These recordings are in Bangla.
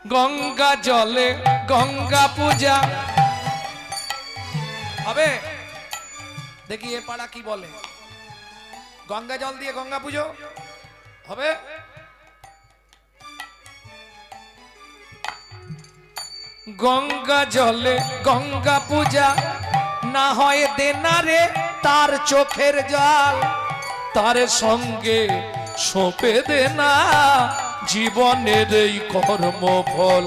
গঙ্গা জলে গঙ্গা পূজা হবে। দেখি এ পাড়া কি বলে, গঙ্গা জল দিয়ে গঙ্গা পুজো হবে? গঙ্গা জলে গঙ্গা পূজা না হয় দেনারে তার চোখের জল, তার সঙ্গে সঁপে দেনা জীবনের এই কর্মফল।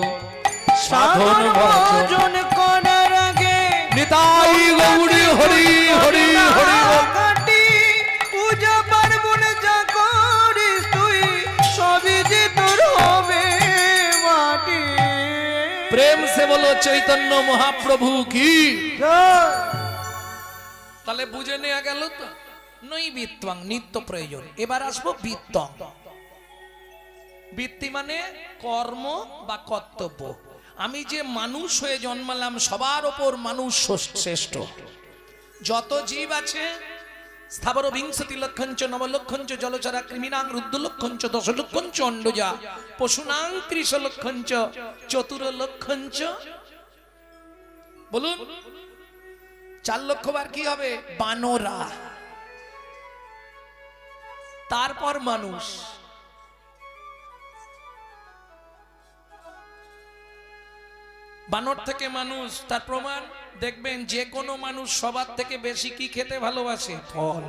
সাধন ভজন করার আগে নিতাই গৌরী হরি হরি হরি কাটি পূজা পার্বণ যা করিস তুই সবই যে তোর হবে মাটি। প্রেম সে বলো চৈতন্য মহাপ্রভু কি। তাহলে বুঝে নেওয়া গেল তো নৈবিত্বাং নিত্য প্রয়োজন। এবার আসবো বৃত্তং। বৃত্তি মানে কর্ম বা কর্তব্য। আমি যে মানুষ হয়ে জন্মালাম সবার ওপর মানুষ শ্রেষ্ঠ। যত জীব আছে স্থাবর বিংশতি লক্ষঞ্চ নবলক্ষঞ্চ জলচরা কৃমিনাং রুদ্রলক্ষঞ্চ দশলক্ষঞ্চ অন্ডজা পশুনাং 30 লক্ষঞ্চ চতুর্লক্ষঞ্চ। বলুন 4 লক্ষ বার কি হবে? বানরা। তারপর মানুষ। বানর থেকে মানুষ। তার প্রমাণ দেখবেন যে কোনো মানুষ সবার থেকে বেশি কি খেতে ভালোবাসে? ফল।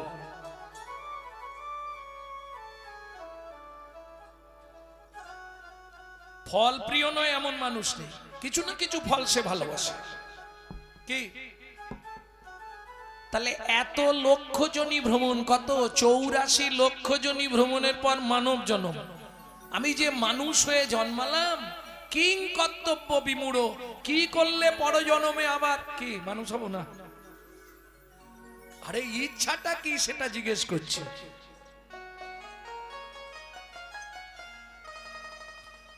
ফল প্রিয় নয় এমন মানুষ নেই, কিছু না কিছু ফল সে ভালোবাসে। কি তাহলে এত লক্ষ জনি ভ্রমণ, কত 84 লক্ষ জনি ভ্রমণের পর মানব জন্ম। আমি যে মানুষ হয়ে জন্মালাম, কিং কর্তব্য বিমূঢ়, কি করলে পরজন্মে আবার কি মানুষ হব না? আরে ইচ্ছাটা কি সেটা জিজ্ঞেস করছি।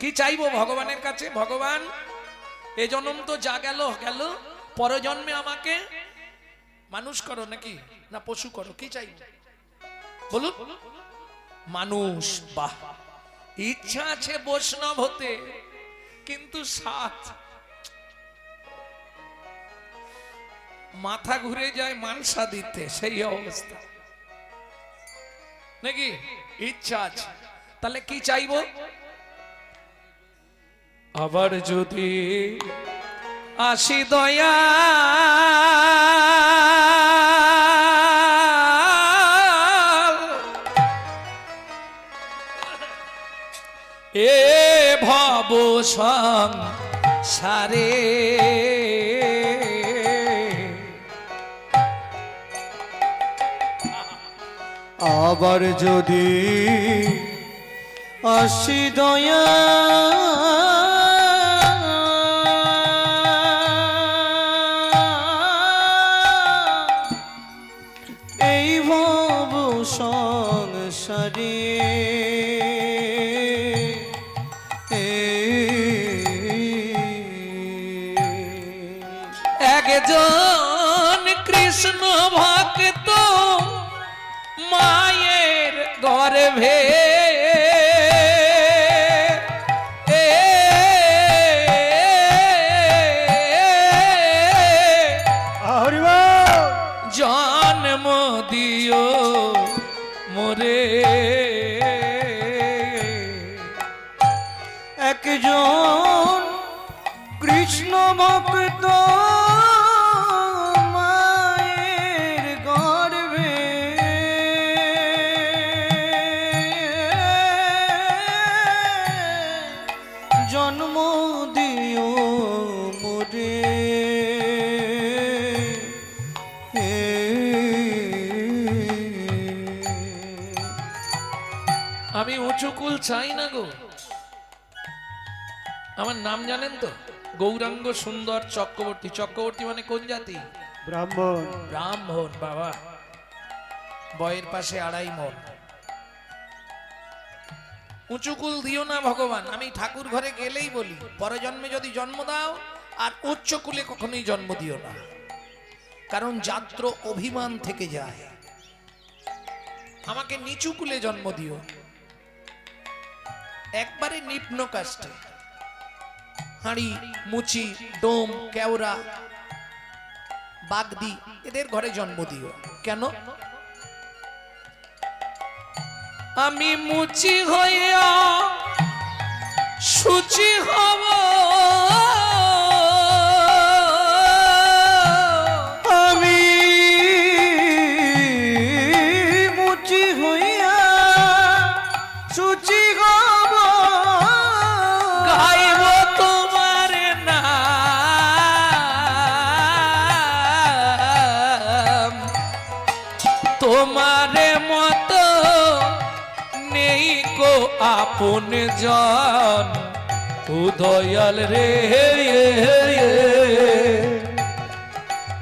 কি চাইবো ভগবানের কাছে? ভগবান এ জন্ম তো যা গেল গেল, পরজন্মে আমাকে মানুষ করো নাকি না পশু করো? কি চাই বলুন? মানুষ। বাহ, ইচ্ছা আছে বৈষ্ণব হতে, কিন্তু সাথ মাথা ঘুরে যায় মানসা দিতে, সেই অবস্থা নাকি? ইচ্ছা আছে, তাহলে কি চাইবো? আবার যদি আসি দয়া এ ভব সংসারে, আবার যদি আসি দয়া এই ভব সংসারে, একজন কৃষ্ণ ভক্ত মায়ের গর্ভে জন্ম দিও মোরে। একজন কৃষ্ণ ভক্ত মায়ের গর্ভে জন্ম দিও মোরে। আমি উঁচু কুল চাই না গো। আমার নাম জানেন তো? গৌরাঙ্গ সুন্দর চক্রবর্তী। চক্রবর্তী মানে কোন জাতি? ব্রাহ্মণ। ব্রাহ্মণ। বাবা, বয়ের পাশে 2.5 মণ। উঁচু কুল দিও না ভগবান। আমি ঠাকুর ঘরে গেলেই বলি, পরজন্মে যদি জন্ম দাও আর উচ্চ কুলে কখনোই জন্ম দিও না, কারণ যাত্র অভিমান থেকে যায়। আমাকে নিচু কুলে জন্ম দিও, একবারে নিম্ন কাষ্টে। হাঁড়ি, মুচি, ডোম, কেওড়া, বাগদি এদের ঘরে জন্ম দিও। কেন? আমি মুচি হইয়া সুচি হব, আমি মুচি হইয়া সুচি হব, গাইব তোমার নাম, তোমারে মতো নেই কো আপন জন, ও দয়াল রে,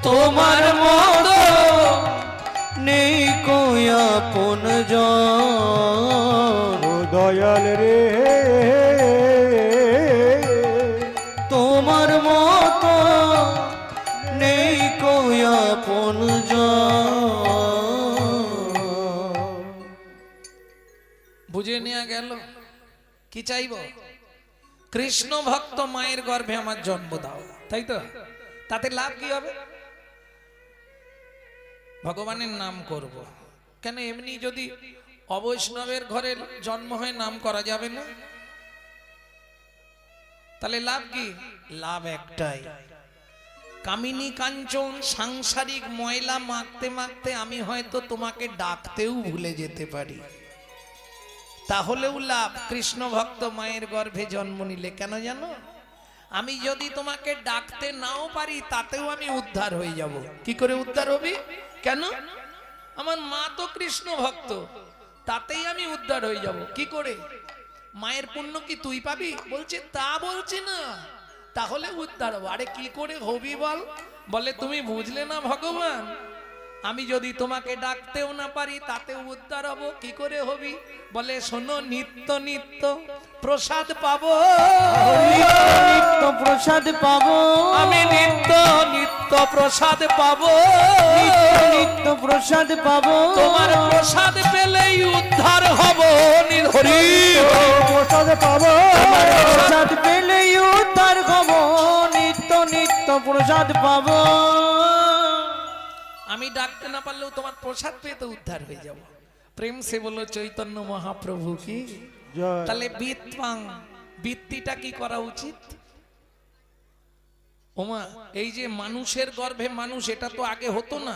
তোমার মতো নেই কই আপন জন, ও দয়াল রে, তোমার মতো নেই কই আপন জন। বুঝে নেওয়া গেল? কি চাইব? কৃষ্ণ ভক্ত মায়ের গর্ভে আমার জন্ম দাও, তাই তো? তাতে লাভ কি হবে? ভগবানের নাম করব। কেন এমনি যদি অবৈষ্ণবের ঘরে জন্ম হয়ে নাম করা যাবে না? তাহলে লাভ কি? লাভ একটাই, কামিনী কাঞ্চন সাংসারিক ময়লা মাখতে মাখতে আমি হয়তো তোমাকে ডাকতেও ভুলে যেতে পারি, তাহলেও লাভ কৃষ্ণ ভক্ত মায়ের গর্ভে জন্ম নিলে। কেন জানো? আমি যদি তোমাকে ডাকতে নাও পারি তাতেও আমি উদ্ধার হয়ে যাব। কি করে উদ্ধার হবি? কেন? আমার মা তো কৃষ্ণ ভক্ত, তাতেই আমি উদ্ধার হয়ে যাব। কি করে? মায়ের পুণ্য কি তুই পাবি? বলছে তা বলছি না, তাহলে উদ্ধার হবো। আরে কি করে হবি বল? বলে তুমি বুঝলে না ভগবান, আমি যদি তোমাকে ডাকতেও না পারি তাতেও উদ্ধার হব। কি করে হবি? বলে শোনো, নিত্য নিত্য প্রসাদ পাবো, নিত্য প্রসাদ পাবো, আমি নিত্য নিত্য প্রসাদ পাবো, নিত্য প্রসাদ পাবো, তোমার প্রসাদ পেলেই উদ্ধার হব। হরি প্রসাদ পাবো, প্রসাদ পেলেই উদ্ধার হব, নিত্য নিত্য প্রসাদ পাবো। আমি ডাকতে না পারলেও তোমার প্রসাদ পেয়ে তো উদ্ধার হয়ে যাব। প্রেম সে বলো চৈতন্য মহাপ্রভু কি। জয়। তাহলে বিত্পাং, বৃত্তিটা কি করা উচিত? ওমা, এই যে মানুষের গর্ভে মানুষ, এটা তো আগে হতো না,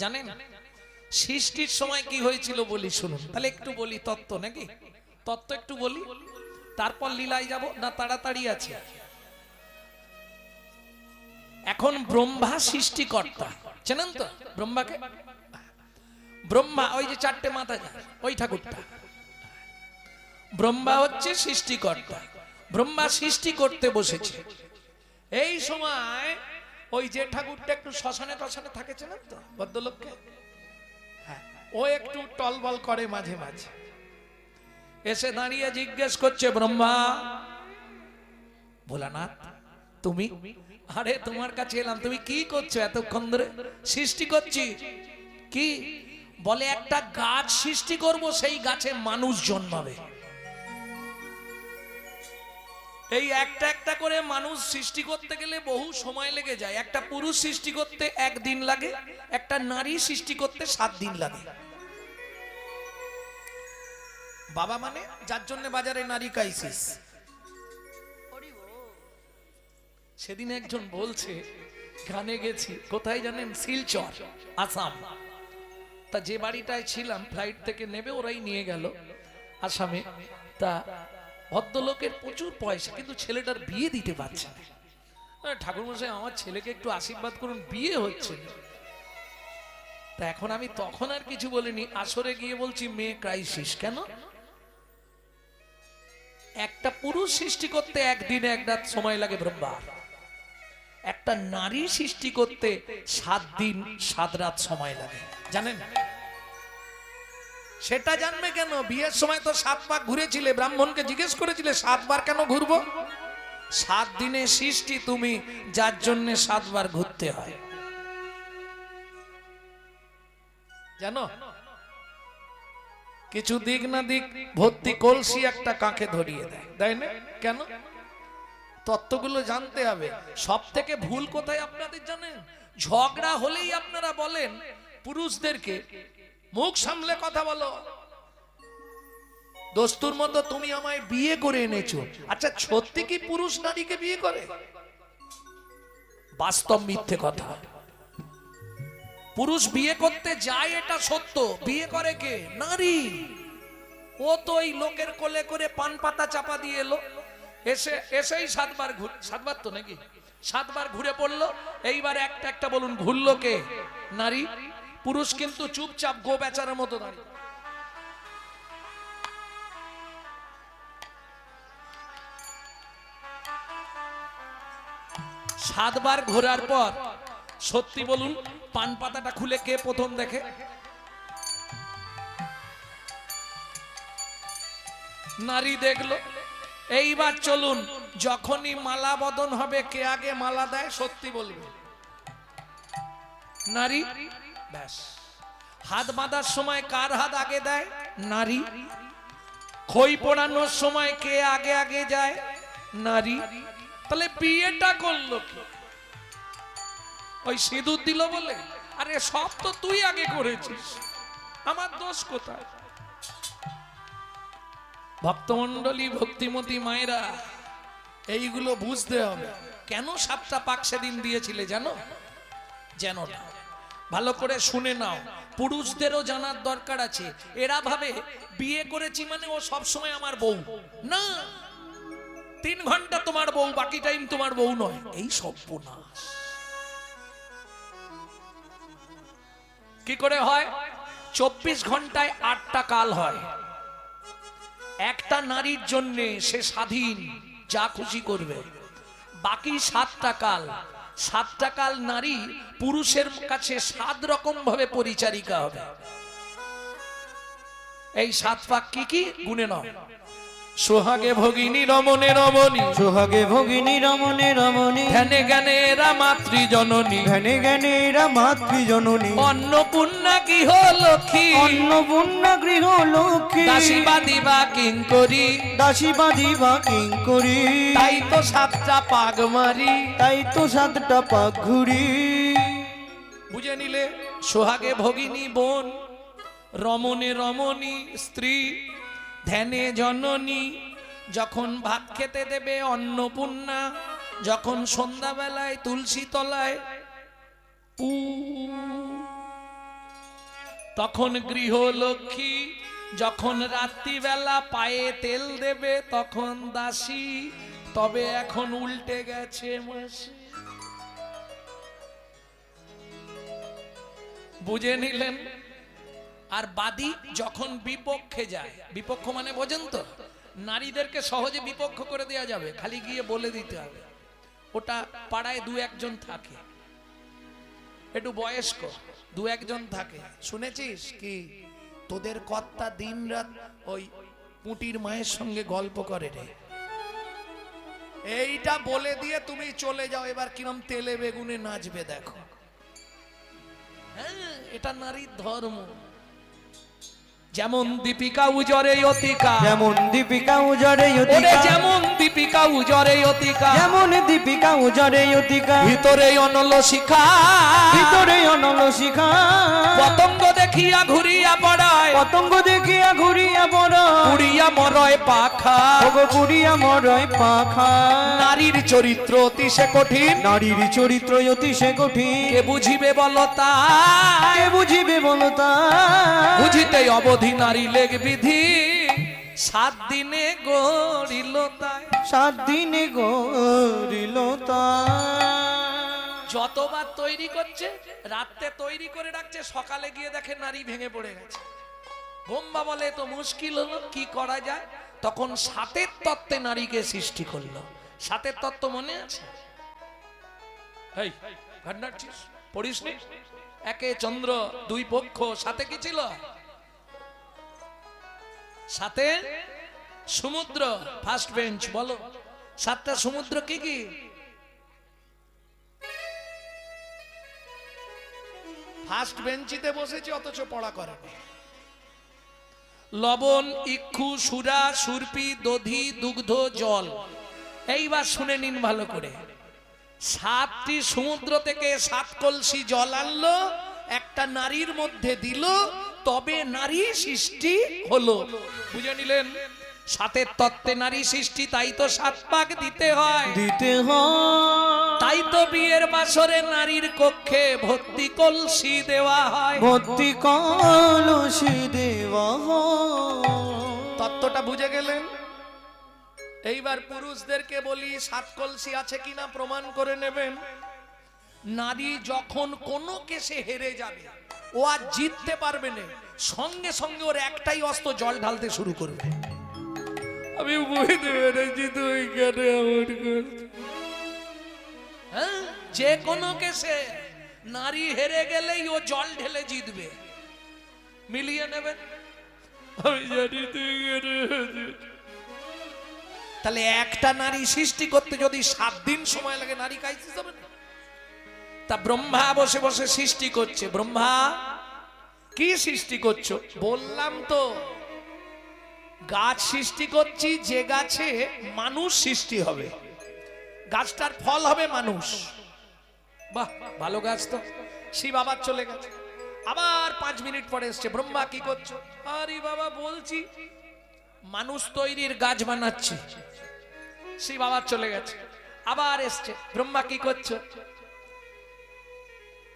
জানেন? সৃষ্টির সময় কি হয়েছিল বলি শুনুন। তাহলে একটু বলি তত্ত্ব, নাকি তত্ত্ব একটু বলি, তারপর লীলায় যাব না? তাড়াতাড়ি আছে। এখন ব্রহ্মা সৃষ্টিকর্তা, চেনেন তো ব্রহ্মাকে? ব্রহ্মা ওই যে চারটে মাথা যায় ওই ঠাকুরটা, ব্রহ্মা হচ্ছে সৃষ্টিকর্তা। ব্রহ্মা সৃষ্টি করতে বসেছে। এই সময় ওই যে ঠাকুরটা একটু শ্মশানে টশানে থাকে, চেনেন তো ভদ্রলোককে? হ্যাঁ, ও একটু টলবল করে মাঝে মাঝে, এসে দাঁড়িয়ে জিজ্ঞেস করছে, ব্রহ্মা, ভোলানাথ তুমি? আরে তোমার কাছে এলাম, তুমি কি করছো এতক্ষণ ধরে? সৃষ্টি করছি। কি? বলে একটা গাছ সৃষ্টি করব, সেই গাছে মানুষ জন্মাবে। এই একটা একটা করে মানুষ সৃষ্টি করতে গেলে বহু সময় লেগে যায়। একটা পুরুষ সৃষ্টি করতে 1 দিন লাগে, একটা নারী সৃষ্টি করতে 7 দিন লাগে। বাবা মানে যার জন্য বাজারে নারী ক্রাইসিস। সেদিন একজন বলছে, গানে গেছি, কোথায় জানেন? শিলচর, আসাম। তা যে বাড়িটায় ছিলাম, ফ্লাইট থেকে নেবে ওরাই নিয়ে গেল আসামে। তা ভদ্রলোকের প্রচুর পয়সা, কিন্তু ছেলেটার বিয়ে দিতে পারছে না। ঠাকুরমশাই আমার ছেলেকে একটু আশীর্বাদ করুন, বিয়ে হচ্ছে না। তা এখন আমি তখন আর কিছু বলিনি, আসরে গিয়ে বলছি মেয়ে ক্রাইসিস। কেন? একটা পুরুষ সৃষ্টি করতে 1 দিন 1 রাত সময় লাগে ব্রহ্মার, একটা নারী সৃষ্টি করতে 7 দিন 7 রাত সময় লাগে, জানেন? সেটা জানবে কেন? বিয়ের সময় তো 7 পাক ঘুরেছিলে, ব্রাহ্মণকে জিজ্ঞেস করেছিলে 7 বার কেন ঘুরবো? 7 দিনে সৃষ্টি তুমি, যার জন্য 7 বার ঘুরতে হয়, জানো? কিছু দিক না দিক ভর্তি কলসি একটা কাকে ধরিয়ে দেয়, তাই না? কেন? তত্ত্বগুলো জানতে হবে। সব থেকে ভুল কোথায় আপনাদের জানেন? ঝগড়া হলেই আপনারা বলেন পুরুষদেরকে মুখ সামলে কথা বলো, দোস্তুর মতো তুমি আমায় বিয়ে করে এনেছো। আচ্ছা সত্যি কি পুরুষ নারীকে বিয়ে করে? বাস্তব মিথ্যে কথা। পুরুষ বিয়ে করতে যায় এটা সত্য, বিয়ে করে কে? নারী। ও তো এই লোকের কোলে করে পান পাতা চাপা দিয়ে এলো, এসেই সাতবার তো নাকি 7 বার ঘুরে পড়লো। এইবার একটা একটা বলুন ঘুরলো কে? নারী। পুরুষ কিন্তু চুপচাপ গো বেচারার মতো দাঁড়িয়ে। 7 বার ঘোরার পর সত্যি বলুন পান পাতাটা খুলে কে প্রথম দেখে? নারী দেখলো। এইবার চলুন যখনই মালা বদন হবে কে আগে মালা দেয়? সত্যি বলবে নারী। ব্যাস। হাত বাঁধার সময় কার হাত আগে দেয়? নারী। খই পোড়ানোর সময় কে আগে আগে যায়? নারী। তাহলে বিয়েটা করলো কি? ওই সিঁদুর দিল বলে? আরে সব তো তুই আগে করেছিস, আমার দোষ কোথায়? ভক্তমণ্ডলী, ভক্তিমতী মায়েরা, এইগুলো বুঝতে হবে। কেন 7টা পাক সেদিন দিয়েছিলে জানো? জানো না? ভালো করে শুনে নাও, পুরুষদেরও জানার দরকার আছে। এরা ভাবে বিয়ে করেছি মানে ও সব সময় আমার বউ। না, 3 ঘন্টা তোমার বউ, বাকি টাইম তোমার বউ নয়। এই সর্বনাশ। কি করে হয়? 24 ঘন্টায় 8টা কাল হয়। একটা নারীর জন্য সে স্বাধীন, যা খুশি করবে। বাকি 7টা কাল, 7টা কাল নারী পুরুষের কাছে 7 রকম ভাবে পরিচারিকা হবে। এই 7 পাক কি কি গুণে নাও। সোহাগে ভগিনী রমণে রমণী, সোহাগে ভগিনী রমণে রমণী, ধ্যানে জ্ঞানে এরা মাতৃ জননী, ধ্যানে জ্ঞানে এরা মাতৃজননী, অন্নপূর্ণা গৃহ লক্ষ্মী, অন্নপূর্ণা গৃহ লক্ষ্মী, দাসী বাদিবা কিঙ্করী, দাসী বাঁধিবা কিঙ্করী। তাই তো 7টা পাগ মারি। তাই তো 7টা পাক ঘুরি। বুঝে নিলে? সোহাগে ভগিনী বোন, রমণে রমণী স্ত্রী, ধ্যানে জননী, যখন ভাত খেতে দেবে অন্নপূর্ণা, যখন সন্ধ্যাবেলায় তুলসী তলায় পু, তখন গৃহলক্ষ্মী, যখন রাত্রিবেলা পায়ে তেল দেবে তখন দাসী। তবে এখন উল্টে গেছে মাসি। বুঝে নিলেন? আর বাদী যখন বিপক্ষে যায়, বিপক্ষ মানে বোঝেন তো? নারীদেরকে সহজে বিপক্ষ করে দেওয়া যাবে, খালি গিয়ে বলে দিতে হবে। ওটা পাড়ায় 2-1 জন থাকে, একটু বয়স্ক 2-1 জন থাকে। শুনেছিস কি তোদের কর্তা দিন রাত ওই পুঁটির মায়ের সঙ্গে গল্প করে রে? এইটা বলে দিয়ে তুমি চলে যাও, এবার কিরম তেলে বেগুনে নাচবে দেখো। হ্যাঁ, এটা নারীর ধর্ম। যেমন দীপিকা উজরে অতিকা, যেমন দীপিকা উজরে ওরে অতিকা, যেমন দীপিকা উজরে অতিকা, যেমন দীপিকা উজরে অতিকা, ভিতরে অনল শিখা, ভিতরে অনল শিখা, পতঙ্গ দেখিয়া ঘুরিয়া পড়ায়, পতঙ্গ দেখিয়া ঘুরিয়া পড়া, উড়িয়া মরয় পাখা। ওগো পুরিয়া মরয় পাখা। নারীর চরিত্র অতি সে কঠিন, নারীর চরিত্র অতি সে কঠিন, কে বুঝিবে বলো তা? কে বুঝিবে বলো তা? বুঝিতে অবধি নারী লেগ বিধি, 7 দিনে গড়িল তাই। 7 দিনে গড়িল তা। যতবার তৈরি করছে, রাতে তৈরি করে রাখছে, সকালে গিয়ে দেখে নারী ভেঙে পড়ে গেছে। বোম্বা বলে তো মুশকিল হলো, কি করা যায়? তখন 7এর তত্ত্বে নারীকে সৃষ্টি করলো। 7এর তত্ত্ব মনে আছে? এই ঘাটনাচ্ছিস, পড়িসনি? 1 চন্দ্র, 2 পক্ষ, 7 কি ছিল? 7 সমুদ্র। ফার্স্ট বেঞ্চ বলো 7টা সমুদ্র কি কি? ফার্স্ট বেঞ্চিতে বসেছি অথচ পড়া করে না। লবণ, ইক্ষু, সুরা, সুরপি, দধি, দুগ্ধ, জল, এইবার শুনে নিন ভালো করে, 7টি সমুদ্র থেকে 7 কলসি জল আনলো, একটা নারীর মধ্যে দিল, তবে নারী সৃষ্টি হলো। বুঝে নিলেন? 7 তত্ত্বে নারী সৃষ্টি, তাই তো 7 পাক দিতে হয়। দিতে হয়, তাই তো বিয়ের বাসরে নারীর কক্ষে ভর্তি কলসি দেওয়া হয়। ভর্তি কলসি দেওয়া হয়। তত্ত্বটা বুঝে গেলেন? এইবার পুরুষদেরকে বলি 7 কলসি আছে কিনা প্রমাণ করে নেবেন। নারী যখন কোনো কেসে হেরে যাবে, ও আর জিততে পারবে না, সঙ্গে সঙ্গে ওর একটাই অস্ত্র, জল ঢালতে শুরু করবে। আমি বুঝতে পেরেছি তুই কেন এমন করছিস। হ্যাঁ, যে কোনো কেসে নারী হেরে গেলেই ও জল ঢেলে জিতবে। মিলিয়ে নেবেন? আমি জানি তুই কেন হেরেছিস। তাহলে একটা নারী সৃষ্টি করতে যদি 7 দিন সময় লাগে, নারী কাইতে যাবে না? তা ব্রহ্মা বসে বসে সৃষ্টি করছে। ব্রহ্মা কি সৃষ্টি করছো? বললাম তো গাছ সৃষ্টি করছি, যে গাছে মানুষ সৃষ্টি হবে, গাছটার ফল হবে মানুষ। বাহ, ভালো গাছ তো। শিব আবার চলে গেছে, আবার 5 মিনিট পরে এসছে। ব্রহ্মা কি করছো? আরে বাবা বলছি মানুষ তৈরির গাছ বানাচ্ছি। শিব আবার চলে গেছে, আবার এসছে। ব্রহ্মা কি করছো?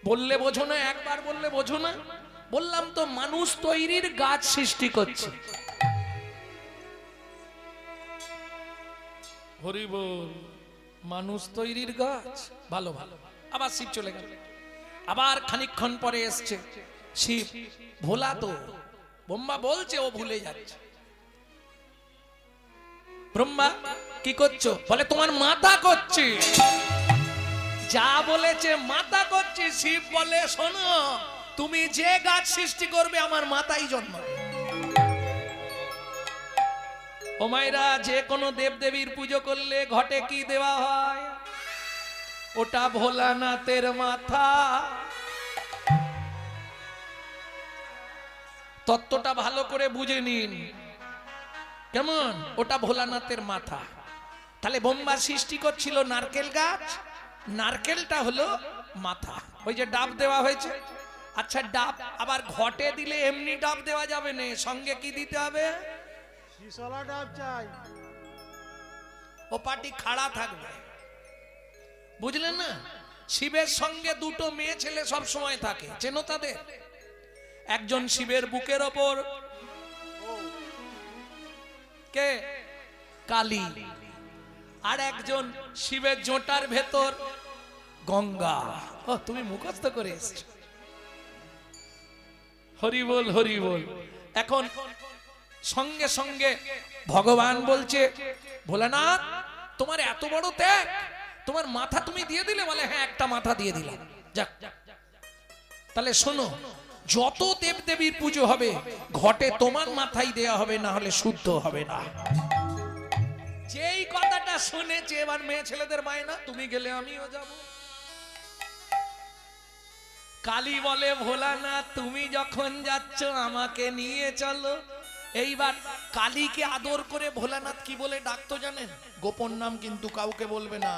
বললে বোঝো না, একবার বললে বোঝো না। বললাম তো মানুষ তৈরির গাছ সৃষ্টি করছে। হরি বল, মানুষ তৈরির গাছ। ভালো ভালো। আবার শিব চলে গেল, আবার খানিকক্ষণ পরে এসছে শিব। ভোলা তো, ব্রহ্মা বলছে ও ভুলে যাচ্ছে। ব্রহ্মা কি করছো? বলে তোমার মাথা করছে। যা বলেছে মাথা করছে। শিব বলে শোনো, তুমি যে গাছ সৃষ্টি করবে আমার মাথায় জন্মাবে। ও মায়েরা, যে কোনো দেবদেবীর পুজো করলে ঘটে কি দেওয়া হয়? ওটা ভোলানাথের মাথা। তত্ত্বটা ভালো করে বুঝে নিন। কেমন? ওটা ভোলানাথের মাথা। তাহলে ব্রহ্মা সৃষ্টি করছিল নারকেল গাছ, নারকেলটা হলো মাথা। ওই যে ডাব দেওয়া হয়েছে। আচ্ছা, ডাব আবার ঘটে দিলে এমনি ডাব দেওয়া যাবে না, সঙ্গে কি দিতে হবে? শিশলা ডাব চাই। ও পাটি খাড়া থাকবে, বুঝলেন না? শিবের সঙ্গে 2টো মেয়ে ছেলে সব সময় থাকে, চেনো তাদের? একজন শিবের বুকের ওপর কে? কালী। আর একজন শিবের জোটার ভেতর গঙ্গা। ও, তুমি মুখস্থ করে এসছো। হরি বল, হরি বল। এখন সঙ্গে সঙ্গে ভগবান বলছে, ভোলানাথ তোমার এত বড় ত্যাগ, তোমার মাথা তুমি দিয়ে দিলে? বলে হ্যাঁ, একটা মাথা দিয়ে দিলাম। যাক, তাহলে শোনো, যত দেবদেবীর পুজো হবে ঘটে তোমার মাথায় দেয়া হবে, না হলে শুদ্ধ হবে না। যেই কথাটা শুনেছে, এবার মেয়ে ছেলেদের বায়না, তুমি গেলে আমিও যাব। কালী বলে ভোলানাথ তুমি যখন যাচ্ছ আমাকে নিয়ে চলো। এইবার কালীকে আদর করে ভোলানাথ কি বলে ডাকতো জানেন? গোপন নাম, কিন্তু কাউকে বলবে না।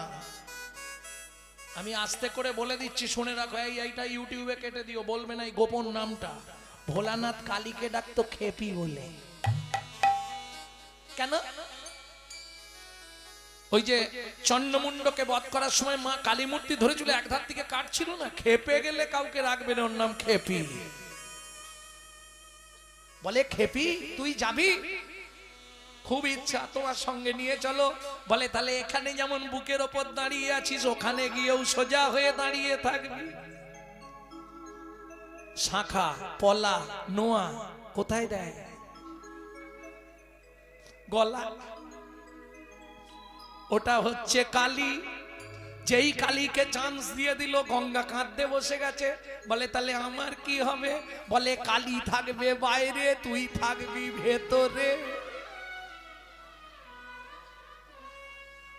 আমি আস্তে করে বলে দিচ্ছি, শুনে রাখো। এইটা ইউটিউবে কেটে দিও, বলবে না এই গোপন নামটা। ভোলানাথ কালীকে ডাকতো খেপি বলে। কেন? ওই যে চন্ডমুন্ডকে বধ করার সময় মা কালী মূর্তি ধরেছিল, এক ধার থেকে কাটছিল না, খেপে গেলে কাউকে রাখবে না, ওর নাম খেপি। বলে খেপি তুই যাবি? খুব ইচ্ছা, তোমার সঙ্গে নিয়ে চলো। বলে তাহলে এখানে যেমন বুকের ওপর দাঁড়িয়ে আছিস, ওখানে গিয়েও সোজা হয়ে দাঁড়িয়ে থাকবি। শাখা, পলা, নোয়া কোথায় দেয়? গলা। ওটা হচ্ছে কালী। যেই কালীকে চান্স দিয়ে দিল, গঙ্গা কাঁদতে বসে গেছে। বলে তাহলে আমার কি হবে? বলে কালী থাকবে বাইরে, তুই থাকবি ভেতরে।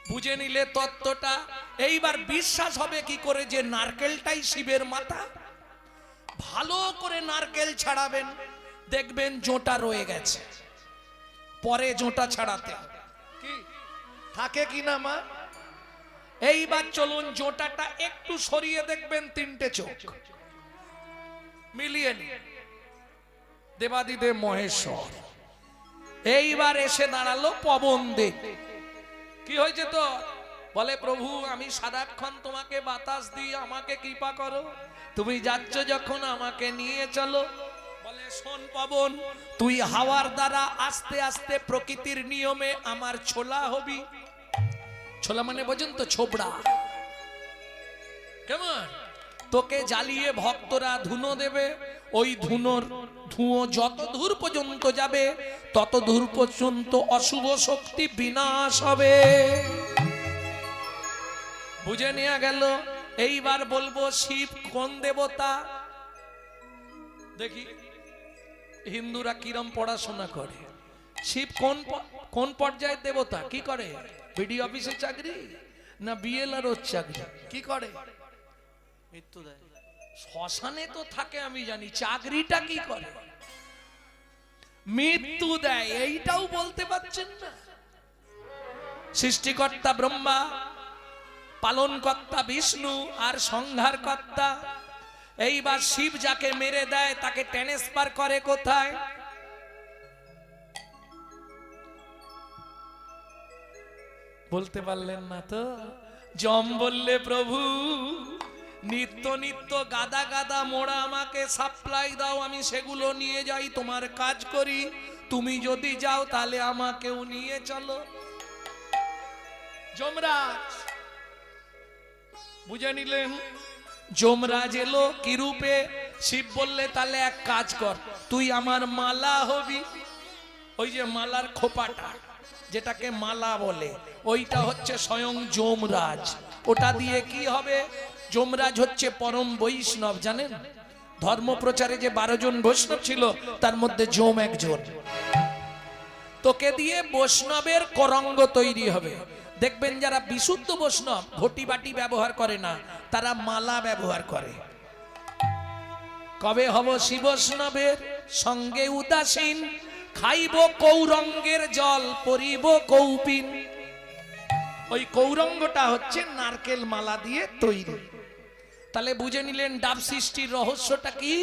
বুঝে নিলে তত্ত্বটা? এইবার বিশ্বাস হবে কি করে যে নারকেলটাই শিবের মাথা? ভালো করে নারকেল ছাড়াবেন, দেখবেন জোঁটা রয়ে গেছে, পরে জোঁটা ছাড়াতে হবে। কি থাকে কি না মা? এইবার চলুন জোটাটা একটু সরিয়ে দেখবেন, তিনটে চোখ মিলিয়ে নিন। দেবাদিদেব মহেশ্বর। এইবার এসে দাঁড়ালো পবন দেব। কি হয়েছে তো? বলে প্রভু আমি সারাক্ষণ তোমাকে বাতাস দিই, আমাকে কৃপা করো, তুমি যাচ্ছ যখন আমাকে নিয়ে চলো। বলে শোন পবন, তুই হাওয়ার দ্বারা আস্তে আস্তে প্রকৃতির নিয়মে আমার ছোলা হবি। ছোলা মানে বোঝেন তো, ছোবড়া। কেমন? তোকে জ্বালিয়ে ভক্তরা ধুনো দেবে, ওই ধুঁয়ো যত দূর পর্যন্ত যাবে তত দূর পর্যন্ত অশুভ শক্তি বিনাশ হবে। বুঝে নেওয়া গেল। এইবার বলবো শিব কোন দেবতা? দেখি হিন্দুরা কিরম পড়াশোনা করে। শিব কোন পর্যায়ের দেবতা? কি করে? বিডি অফিসে চাকরি না বিএলআর চাকরি? কি করে? মৃত্যু দেয়। শ্মশানে তো থাকে আমি জানি, চাকরিটা কি করে? মৃত্যু দেয়। এইটাও বলতে পারছেন না? সৃষ্টিকর্তা ব্রহ্মা, পালনকর্তা বিষ্ণু আর সংহারকর্তা। এইবার শিব যাকে মেরে দেয় তাকে ট্রান্সফার করে কোথায়? বলতে পারলেন না তো? যম বললে প্রভু নিত্য নিত্য গাদা গাদা মোড়া আমাকে সাপ্লাই দাও, আমি সেগুলো নিয়ে যাই, তোমার কাজ করি। তুমি যদি যাও তাহলে আমাকেও নিয়ে চলো। যমরাজ বুঝে নিলেন। যমরাজ এলো কি রূপে? শিব বললে তাহলে এক কাজ কর, তুই আমার মালা হবি। ওই যে মালার খোপাটা যেটাকে মালা বলে, ওইটা হচ্ছে স্বয়ং যমরাজ। ওটা দিয়ে কি হবে? যমরাজ হচ্ছে পরম বৈষ্ণব, জানেন? ধর্ম প্রচারে যে 12 জন বৈষ্ণব ছিল তার মধ্যে যম একজন। তোকে দিয়ে বৈষ্ণবের করঙ্গ তৈরি হবে। দেখবেন যারা বিশুদ্ধ বৈষ্ণব ঘটি বাটি ব্যবহার করে না, তারা মালা ব্যবহার করে। কবে হব শিবৈষ্ণবের সঙ্গে উদাসীন, খাইব কৌরঙ্গের জল, পরিব কৌপিন। ওই কৌরঙ্গটা হচ্ছে নারকেল মালা দিয়ে তৈরি। তাহলে বুঝে নিলেন ডাব সৃষ্টির রহস্যটা কি?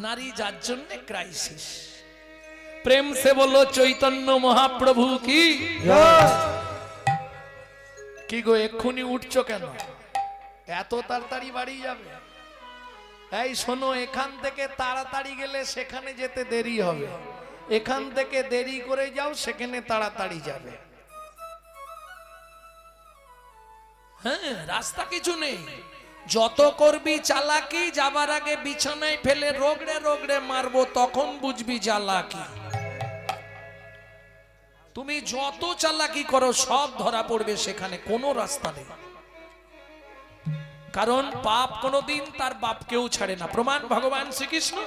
নারী যার জন্য ক্রাইসিস। প্রেম সে বলো চৈতন্য মহাপ্রভু কি। কি গো এক্ষুনি উঠছো কেন? এত তাড়াতাড়ি বাড়ি যাবে? এই শোনো, এখান থেকে তাড়াতাড়ি গেলে সেখানে যেতে দেরি হবে, এখান থেকে দেরি করে যাও সেখানে তাড়াতাড়ি যাবে। হ্যাঁ, রাস্তা কিছু নেই। যত করবি চালাকি, যাবার আগে বিছানায় ফেলে রোগড়ে রোগড়ে মারবো, তখন বুঝবি চালাকি। তুমি যত চালাকি করো সব ধরা পড়বে সেখানে, কোনো রাস্তা নেই। কারণ পাপ কোনোদিন তার বাপকেও ছাড়ে না। প্রমাণ ভগবান শ্রীকৃষ্ণ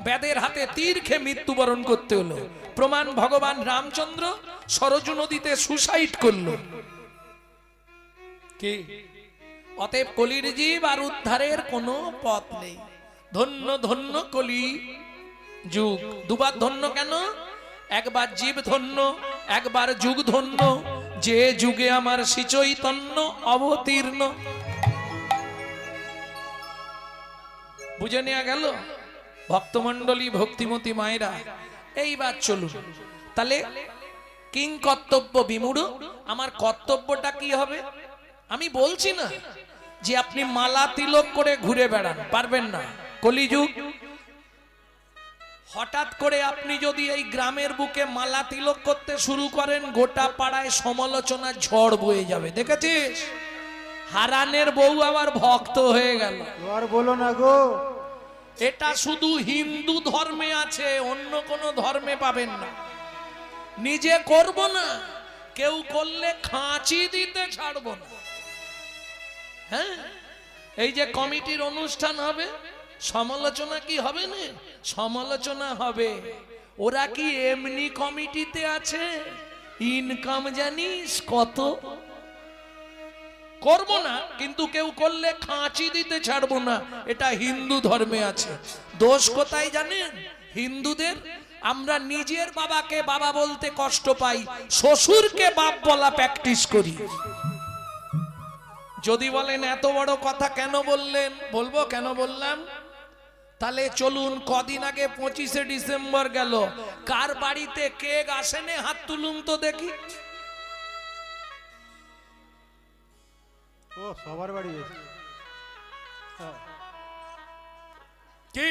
বেদের হাতে তীর খেয়ে মৃত্যুবরণ করতে হলো। প্রমাণ ভগবান রামচন্দ্র সরজু নদীতে সুসাইড করলো। কি? অতএব কলির জীব আর উদ্ধারের কোনো পথ নেই। ধন্য ধন্য কলি যুগ। দুবার ধন্য কেন? একবার জীব ধন্য, একবার যুগ ধন্য, যে যুগে আমার শ্রী চৈতন্য অবতীর্ণ। বুঝে নেওয়া গেল ভক্তমন্ডলী, ভক্তিমতী মায়েরা। এইবার চলুন তাহলে কিং কর্তব্য বিমূঢ়। আমার কর্তব্যটা কি হবে? আমি বলছি না যে আপনি মালা তিলক করে ঘুরে বেড়ান, পারবেন না। কলিযুগ। হঠাৎ করে আপনি যদি এই গ্রামের বুকে মালা তিলক করতে শুরু করেন, গোটা পাড়ায় সমালোচনা ঝড় বয়ে যাবে। দেখেছিস? হারানের বউ আবার ভক্ত হয়ে গেল। আর বলো না গো। এটা শুধু হিন্দু ধর্মে আছে, অন্য কোনো ধর্মে পাবেন না। নিজে করব না, কেউ করলে খাঁচি দিতে ছাড়বো না। হ্যাঁ, এই যে কমিটির অনুষ্ঠান হবে, সমালোচনা কি হবে না? সমালোচনা হবে। ওরা কি এমনি কমিটিতে আছে? ইনকাম জানিস কত? করব না, কিন্তু কেউ করলে খাঁচি দিতে ছাড়বো না। এটা হিন্দু ধর্মে আছে। দোষ কোথায় জানেন? হিন্দুদের আমরা নিজের বাবাকে বাবা বলতে কষ্ট পাই, শ্বশুরকে বাপ বলা প্র্যাকটিস করি। যদি বলেন এত বড় কথা কেন বললেন, বলবো কেন বললাম। তাহলে চলুন, কদিন আগে 25শে ডিসেম্বর গেল, কার বাড়িতে কেক আসেনে হাত তুলুন তো দেখি। ও সবার বাড়ি গেছে। হ্যাঁ। কি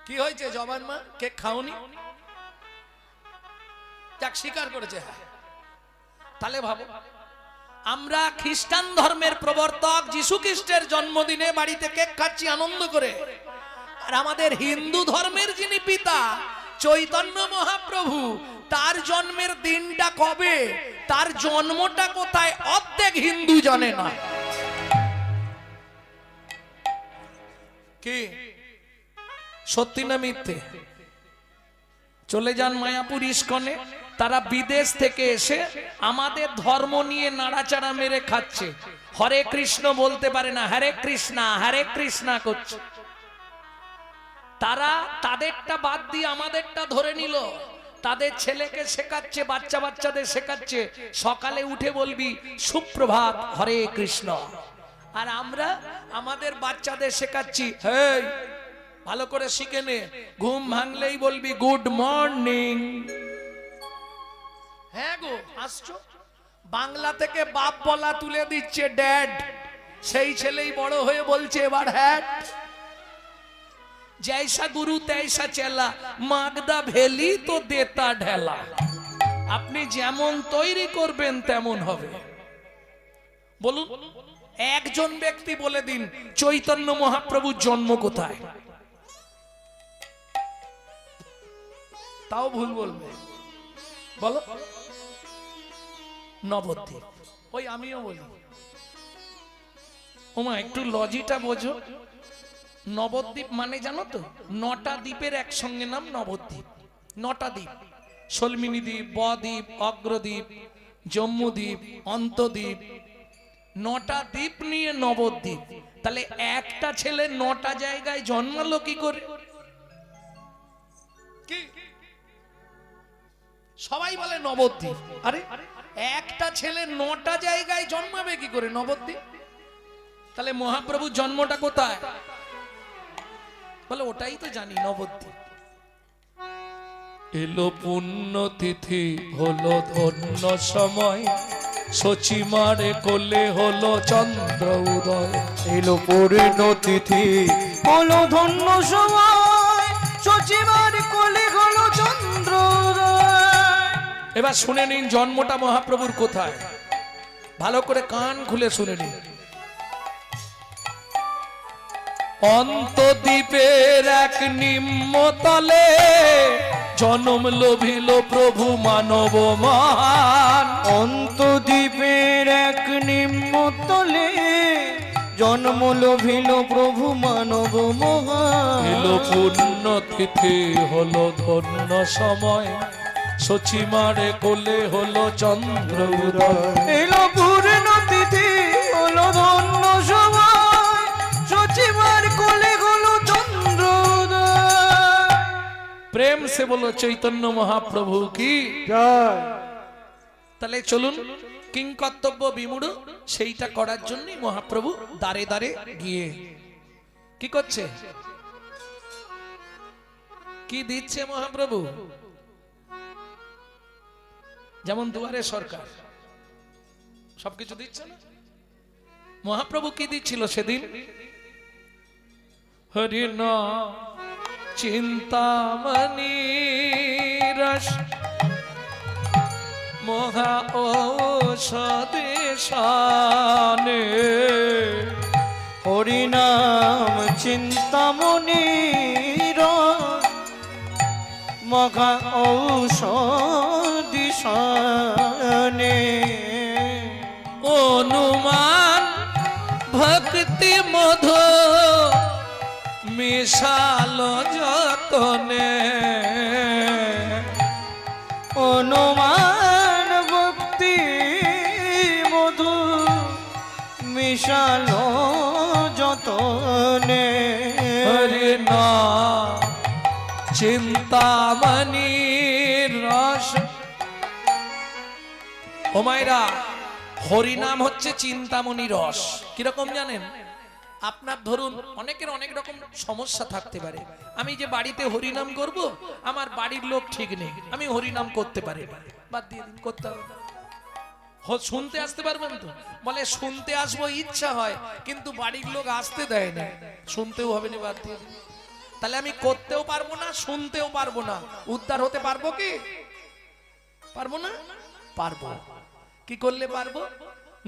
কি হয়েছে জবান মা, কেক খাওনি? যাক, স্বীকার করেছে। হ্যাঁ, তাহলে ভাবো, আমরা খ্রিস্টান ধর্মের প্রবর্তক যিশু খ্রিস্টের জন্মদিনে বাড়িতে কেক খাচ্ছি আনন্দ করে, আর আমাদের হিন্দু ধর্মের যিনি পিতা চৈতন্য মহাপ্রভু, তার জন্মের দিনটা কবে, তার জন্মটা কোথায়, অর্ধেক হিন্দু জানে না। কি সত্যি না মিথ্যে? চলে যান মায়াপুর ইস্কনে, তারা বিদেশ থেকে এসে আমাদের ধর্ম নিয়ে নাড়াচাড়া মেরে খাচ্ছে। হরে কৃষ্ণ বলতে পারে না, হরে কৃষ্ণা হরে কৃষ্ণা করছে। তারা তাদেরটা বাদ দিয়ে আমাদেরটা ধরে নিল। তাদের ছেলেকে শেখাচ্ছে, বাচ্চাদের শেখাচ্ছে, সকালে উঠে বলবি সুপ্রভাত হরে কৃষ্ণ। আর আমরা আমাদের বাচ্চাদের শেখাচ্ছি, হেই ভালো করে শিখে নে, ঘুম ভাঙলেই বলবি গুড মর্নিং। হ্যাঁ গো, আসছো, বাংলা থেকে বাপ বলা তুলে দিচ্ছে ড্যাড, সেই ছেলেই বড় হয়ে বলছে এবার হ্যাট। জৈসা গুরু তৈসা চেলা, মাগদা ভেলি তো দেতা ঢেলা। আপনি যেমন তৈরি করবেন তেমন হবে। বলুন, একজন ব্যক্তি বলে দিন চৈতন্য মহাপ্রভুর জন্ম কোথায়? তাও ভুল বলবে, বলো। নবদ্বীপ। ওই আমিও বলি, ওমা একটু লজিটা বোঝো। নবদ্বীপ মানে জানো তো, 9টা দ্বীপের একসঙ্গে নাম নবদ্বীপ। 9টা দ্বীপ, সলমিনী দ্বীপ, বদ্বীপ, অগ্রদ্বীপ, জম্মুদ্বীপ, অন্তদ্বীপ, 9টা দ্বীপ নিয়ে নবদ্বীপ। তাহলে একটা ছেলে 9টা জায়গায় জন্মালো কি করে? কি সবাই বলে নবদ্বীপ, আরে একটা ছেলে 9টা জায়গায় জন্মাবে কি করে নবদ্বীপ? তাহলে মহাপ্রভুর জন্মটা কোথায়? বলে ওটাই তো জানি, নবদ্বীপ। এলো পুণ্য তিথি, হলো ধন্য সময়, সচিমারে কোলে হলো চন্দ্র উদয়। এলো পূর্ণ তিথি, হলো ধন্য সময়, সচিমার কোলে হলো চন্দ্র উদয়। এবার শুনে নিন জন্মটা মহাপ্রভুর কোথায়, ভালো করে কান খুলে শুনে নিন। অন্তদ্বীপের এক নিম্নতলে জনম লোভিল প্রভু মানব মহান। অন্তদ্বীপের এক নিম্নতলে জন্ম লোভিল প্রভু মানব মহান। এলো পূর্ণ তিথি, হলো ধন্য সময়, সচিমারে কোলে হলো চন্দ্র উদয়। এলো পূর্ণ তিথি, হলো ধন্য সময়, সচিমার কোলে হলো চন্দ্র উদয়। প্রেম সে বলো চৈতন্য মহাপ্রভু কি জয়। তাহলে চলুন, কিংকর্তব্য বিমূঢ় সেইটা করার জন্যই মহাপ্রভু দাঁড়ে দাঁড়ে গিয়ে কি করছে, কি দিচ্ছে মহাপ্রভু? যেমন দুয়ারে সরকার সবকিছু দিচ্ছে না, মহাপ্রভু কি দিচ্ছিল সেদিন? হরি নাম চিন্তামণি রস মহা ঔষধে শানে। হরিনাম চিন্তামণি মঘা ঔষধি শানে। অনুমান ভক্তি মধু মিশালো যতনে। অনুমান ভক্তি মধু মিশালো যতনে। হরি নাম চিন্তামণির রস। ও মায়েরা, হরিনাম হচ্ছে চিন্তামণি রস। কিরকম জানেন? আপনার ধরুন অনেকের অনেক রকম সমস্যা থাকতে পারে। আমি যে বাড়িতে হরিনাম করব, আমার বাড়ির লোক ঠিক নেই, আমি হরিনাম করতে পারি না, বাদ দিয়ে দিন, করতে হবে না। শুনতে আসতে পারবেন তো? বলে শুনতে আসবো ইচ্ছা হয়, কিন্তু বাড়ির লোক আসতে দেয় না, শুনতেও হবে না, বাদ দিয়ে দিন। তাহলে আমি করতেও পারবো না, শুনতেও পারবো না, উদ্ধার হতে পারবো কি? পারবো না? পারবো। কি করলে পারবো?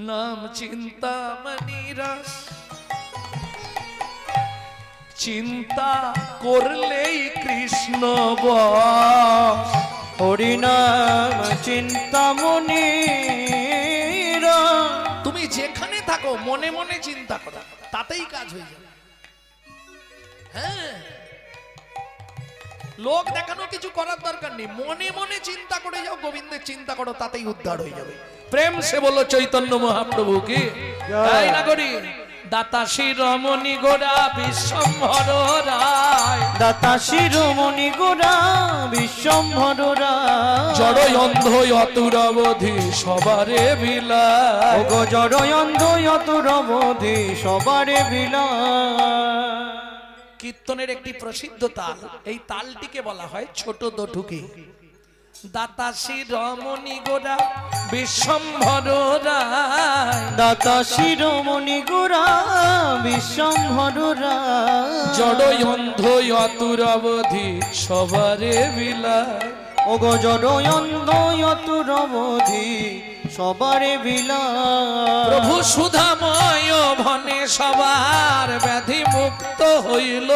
নাম চিন্তামণি রস। চিন্তা করলেই কৃষ্ণ বস। হরিনাম চিন্তামণি রস। তুমি যেখানে থাকো মনে মনে চিন্তা করো, তাতেই কাজ হয়ে যাবে। হ্যাঁ, লোক দেখানো কিছু করার দরকার নেই, মনে মনে চিন্তা করে যাও, গোবিন্দের চিন্তা করো, তাতেই উদ্ধার হয়ে যাবে। প্রেম সে বলো চৈতন্য মহাপ্রভু কি। তাই না করি? দাতা শিরোমণি গোরা বিশ্বম্ভর রায়। দাতা শিরোমণি গোরা বিশ্বম্ভর রায়। জড় অন্ধ অতুর অবধি সবারে বিলায়। ওগো জড় অন্ধ অতুর অবধি সবারে বিলায়। কীর্তনের একটি প্রসিদ্ধ তাল, এই তালটিকে বলা হয় ছোট দঠুকি। দাতা শিরোমণি গোরা বিশ্বম্ভর রায়। দাতা শিরোমণি গোরা বিশ্বম্ভর রায়। জড় অন্ধ অতুর অবধি সবারে বিলায়। ওগো জড় অন্ধ অতুর অবধি সবারে বিলায়। প্রভু সুধাময় ভনে সবার ব্যাধি মুক্ত হইল।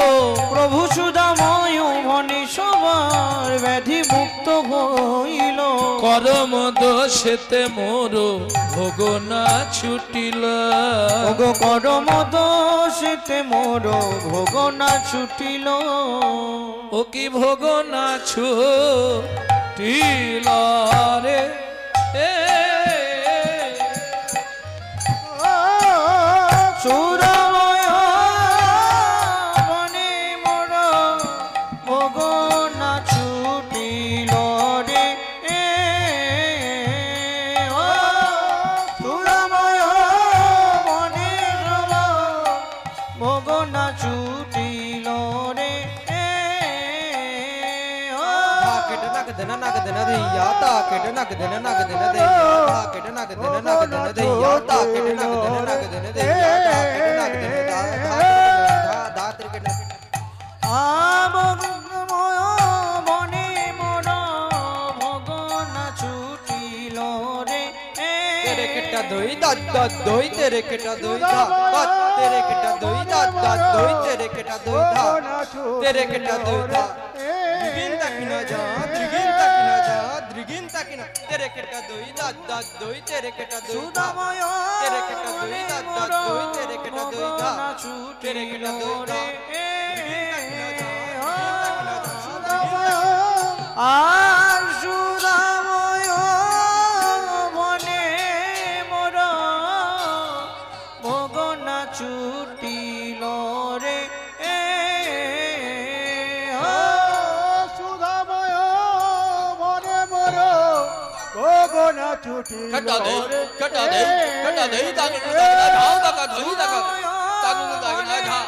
প্রভু সুধাময় ভনে সবার ব্যাধি মুক্ত হইল। করম দোষেতে মোর ভোগ না ছুটিল। ওগো করম দোষেতে মোর ভোগ না ছুটিল। ও কি ভোগ না ছুটিল রে। সুরময় বনে মোর ভোগ না ছুটিল রে। সুরময় বনে ভোগ না ছুটিল রে। देना नाग देना दैया ताकेट नाग देना दैया ताकेट नाग देना दैया ताकेट नाग देना दैया ताकेट नाग देना दा त्रिकेट আময় বনে মোর ভোগ না ছুটিল রে। तेरे केटा दोई दादा दोई तेरे केटा दोई दा बात तेरे केटा दोई दादा दोई तेरे केटा दोई दा तेरे केटा दोई दा द्रिगिन तकिना जा द्रिगिन तकिना जा द्रिगिन तकिना तेरे केटा दोई दादा दोई तेरे केटा दोई दा সুদাময় तेरे केटा दोई दादा दोई तेरे केटा दोई दा तेरे केटा दोई दा আর সুদাময় বনে মোর ভোগ না ছুটিল রে। সুধাময় মনে মর গগনা ছুটি कटा दे कटा दे ताकि जाओ तक धोई तक तक ना जा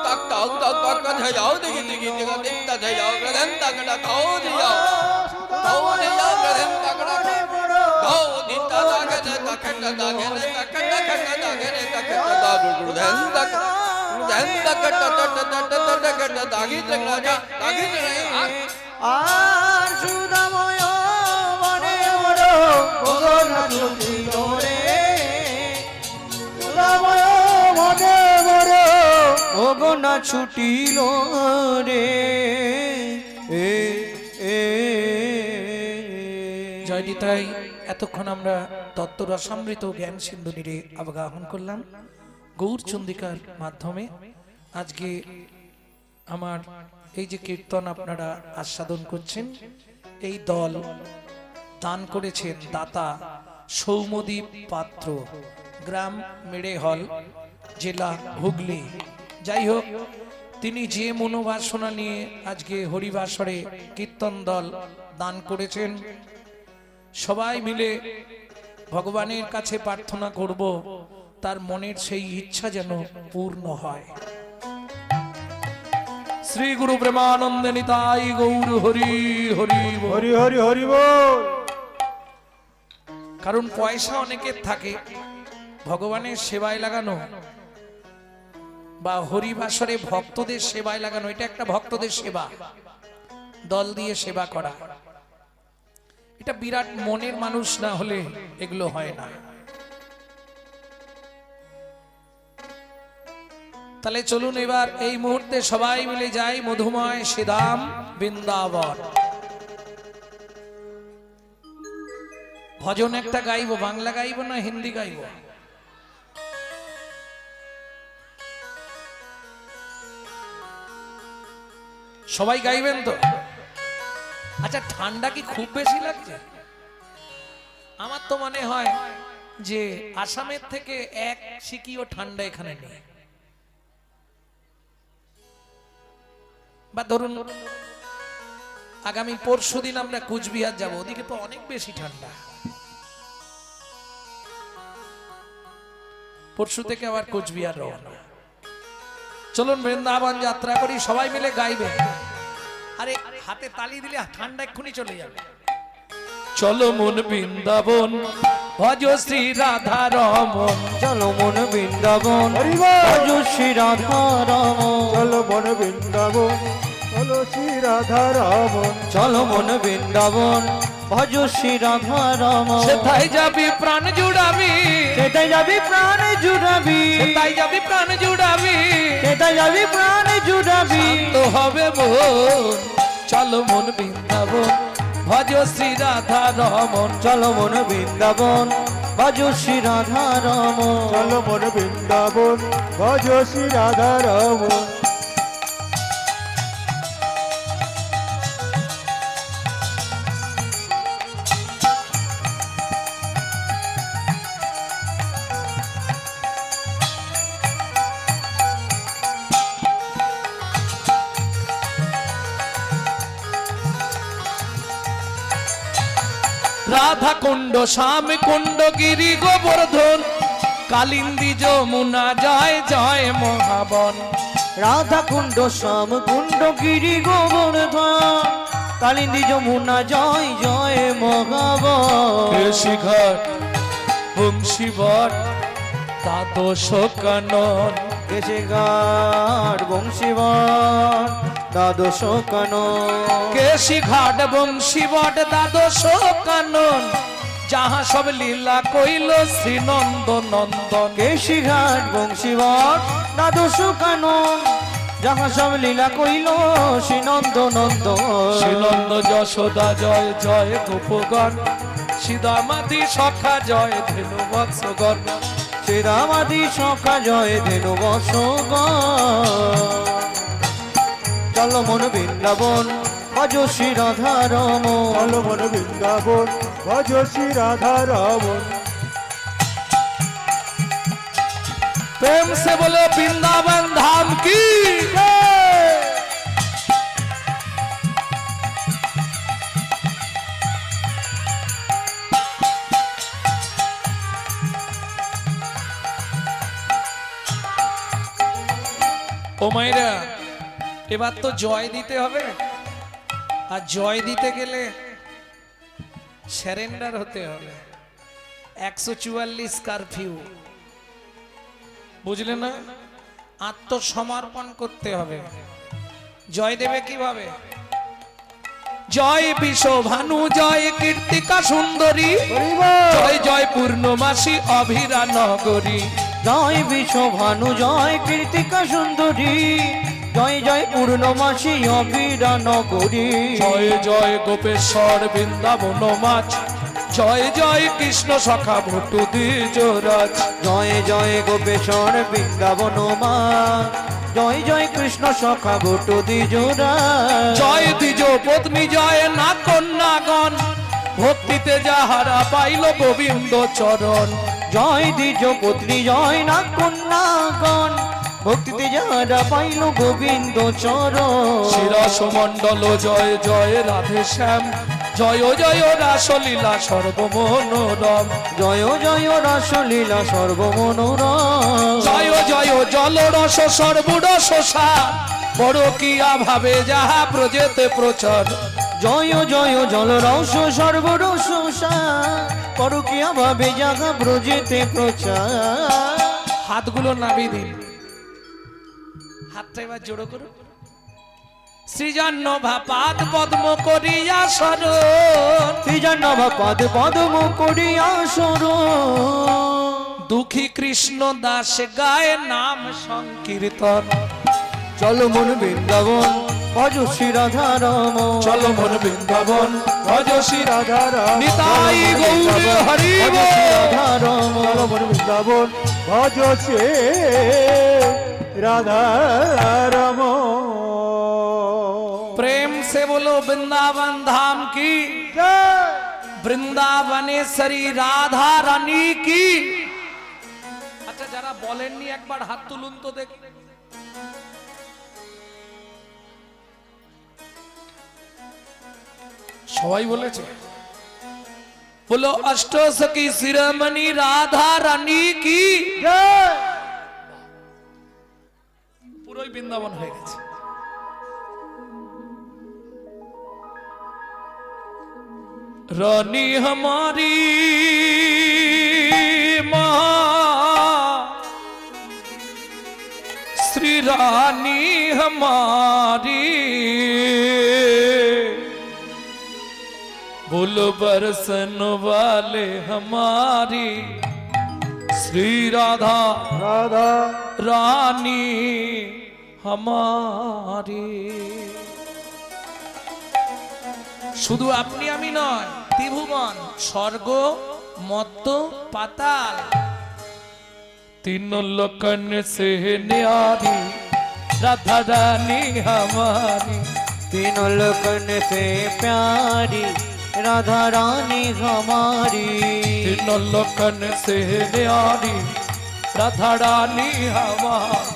तक तक तक तक का थे जाओ दिगी दिगी दिगा दिन तक थे जाओ गदन तक ना खाओ दिया खाओ दिया गदन तक ना खाओ दिन तक तक कटा तक तक तक धन तक कटा दागी तक ना जा दागी আর সুদাময় বনে মোর ভোগ না ছুটিল রে। সুদাময় বনে মোর ভোগ না ছুটিল রে। জয় নিতাই। এতক্ষণ আমরা তত্ত্ব রসামৃত জ্ঞান সিন্ধুনিরে অবগাহন করলাম গৌর চন্দ্রিকার মাধ্যমে। আজকে আমার এই যে কীর্তন আপনারা আস্বাদন করছেন, এই দল দান করেছেন দাতা সৌমদীপ পাত্র, গ্রাম মেড়েহল, জেলা হুগলি। যাই হোক, তিনি যে মনোবাসনা নিয়ে আজকে হরিবাসরে কীর্তন দল দান করেছেন, সবাই মিলে ভগবানের কাছে প্রার্থনা করব তার মনের সেই ইচ্ছা যেন পূর্ণ হয়। শ্রী গুরু প্রেমানন্দে নিতাই গৌর হরি হরি বল। হরি হরি হরি বল। কারণ পয়সা অনেকের থাকে, ভগবানের সেবায় লাগানো বা হরিবাসরে ভক্তদের সেবায় লাগানো, এটা একটা ভক্তদের সেবা, দল দিয়ে সেবা করা, এটা বিরাট মনের মানুষ না হলে এগুলো হয় না। তাহলে চলুন এবার এই মুহূর্তে সবাই মিলে যাই মধুময় শ্রীধাম বৃন্দাবন। ভজন একটা গাইবো, বাংলা গাইবো না হিন্দি গাইবো? সবাই গাইবেন তো? আচ্ছা, ঠান্ডা কি খুব বেশি লাগছে? আমার তো মনে হয় যে আসামের থেকে এক সিকিও ঠান্ডা এখানে নেই। বা ধরুন আগামী পরশুদিন আমরা কুচবিহার যাব, ওদিকে তো অনেক বেশি ঠান্ডা। পরশু থেকে আবার কুচবিহার রওনা। চলুন বৃন্দাবন যাত্রা করি, সবাই মিলে গাইবে। আরে হাতে তালি দিলে ঠান্ডা এক্ষুনি চলে যাবে। চলো মন বৃন্দাবন ভজ শ্রী রাধা রমন, চলো মন বৃন্দাবন হরি বল। ভজ শ্রী রাধা রমন, চলো মন বৃন্দাবন, চলো শ্রী রাধা রমন। চলো মন বৃন্দাবন ভজ শ্রী রাধা রমন। সেটাই যাবি প্রাণ জুড়াবি, সেটাই যাবি প্রাণ জুড়াবি, সেটাই যাবি প্রাণ জুড়াবি, সেটাই যাবি প্রাণ জুড়াবি। তো হবে মন। চলো মন বৃন্দাবন ভজ শ্রী রাধা রমন, চলো মন বৃন্দাবন ভজ শ্রী রাধা রমন। চলো মন বৃন্দাবন, ভজ শ্রী রাধা রমন। রাধা কুণ্ড শ্যাম কুণ্ড গিরি গোবর্ধন, কালিন্দী যমুনা জয় জয় মহাবন। রাধা কুণ্ড শ্যাম কুণ্ড গিরি গোবর্ধন, কালিন্দী যমুনা জয় জয় মহাবন। শিখর বংশীবট দ্বাদশ কানন, কেশে ঘাট বংশীবন দ্বাদশ কানন। কেশি ঘাট বংশীবট দ্বাদশ কানন, যাহা সব লীলা কইল শ্রী নন্দ নন্দন। কেশি ঘাট বংশীবন দ্বাদশ কানন, যাহা সব লীলা কইল শ্রী নন্দ নন্দন। শ্রীনন্দ যশোদা জয় জয় গোপগণ, সীতামাতি সখা জয় ধেনু বৎসগণ। শ্রীরামাদি সখা জয় ধেনু বৎসগণ। চলো মন বৃন্দাবন ভজ শ্রী রাধা রমন, চলো মন বৃন্দাবন, ভজ শ্রী রাধা রমন। प्रेम से बोलो वृंदावन धाम की। ও মায়েরা, এবার তো জয় দিতে হবে, আর জয় দিতে গেলে স্যারেন্ডার হতে হবে। 144 কারফিউ, বুঝলে না? আত্মসমর্পণ করতে হবে। জয় দেবে কিভাবে? জয় বিশ্ব ভানু জয় কীর্তিকা সুন্দরী, জয় জয় পূর্ণমাসী অভিরা নগরী। জয় বিশ্ব ভানু জয় কীর্তিকা সুন্দরী, জয় জয় পূর্ণমাসী অভিরা নগরী। জয় জয় গোপেশ্বর বৃন্দাবন মাছ, জয় জয় কৃষ্ণ সখা ভটু দ্বিজরাজ। জয় জয় গোপেশ্বর বৃন্দাবন মা, জয় জয় কৃষ্ণ সখা ভট্ট দ্বিজরা। জয় দ্বিজ পত্নী জয় না কন্যাগণ, ভক্তিতে যাহারা পাইল গোবিন্দ চরণ। জয় দ্বিজ পত্নী জয় না কন্যাগণ, ভক্তিতে যারা পাইল গোবিন্দ চরণ শিরস মণ্ডল জয় জয় রাধে শ্যাম জয় জয় রাসলীলা সর্বমনোরম জয় জয় রাসলীলা সর্বমনোরম জয় জয় জলরস সর্বরস সার পরকিয়া ভাবে যাহা প্রজেতে প্রচার জয় জয় জলরস সর্বরস পরকিয়া ভাবে জাগা ব্রজেতে প্রচার হাতগুলো নাবি দিন হাতটা এবার জোড়ো করুন সৃজন্য ভাপাত পদ্ম করিয়া শরণ শ্রীজান্নভা পাদ পদ্ম করিয়া শরণ দুঃখী কৃষ্ণ দাস গায় নাম সংকীর্তন চলো মন বৃন্দাবন ভজ শ্রী রাধা রম চলো মন বৃন্দাবন ভজ শ্রী রাধা রাম নিতাই গৌরে হরি ভজ বল। শ্রী রাধা রম চলো মন বৃন্দাবন ভজ সে রাধা রম प्रेम से बोलो वृंदावन धाम की বৃন্দাবনেশ্বরী রাধা রানী কি আচ্ছা যারা বলেননি একবার হাত তুলুন তো দেখি সবাই বলেছে বলো অষ্টসখী শিরোমণি রাধা রানী কি পুরোই বৃন্দাবন হয়ে গেছে रानी हमारी माँ श्री रानी हमारी बुल बरसन वाले हमारी श्री राधा রাধা रानी हमारी শুধু আপনি আমি নয় ত্রিভুবন স্বর্গ মত্ত পাতাল तीन लोकन से न्यारी राधा रानी हमारी तीनों लोकन से प्यारी राधा रानी हमारी तीन लोकन से न्यारी राधा रानी हमारी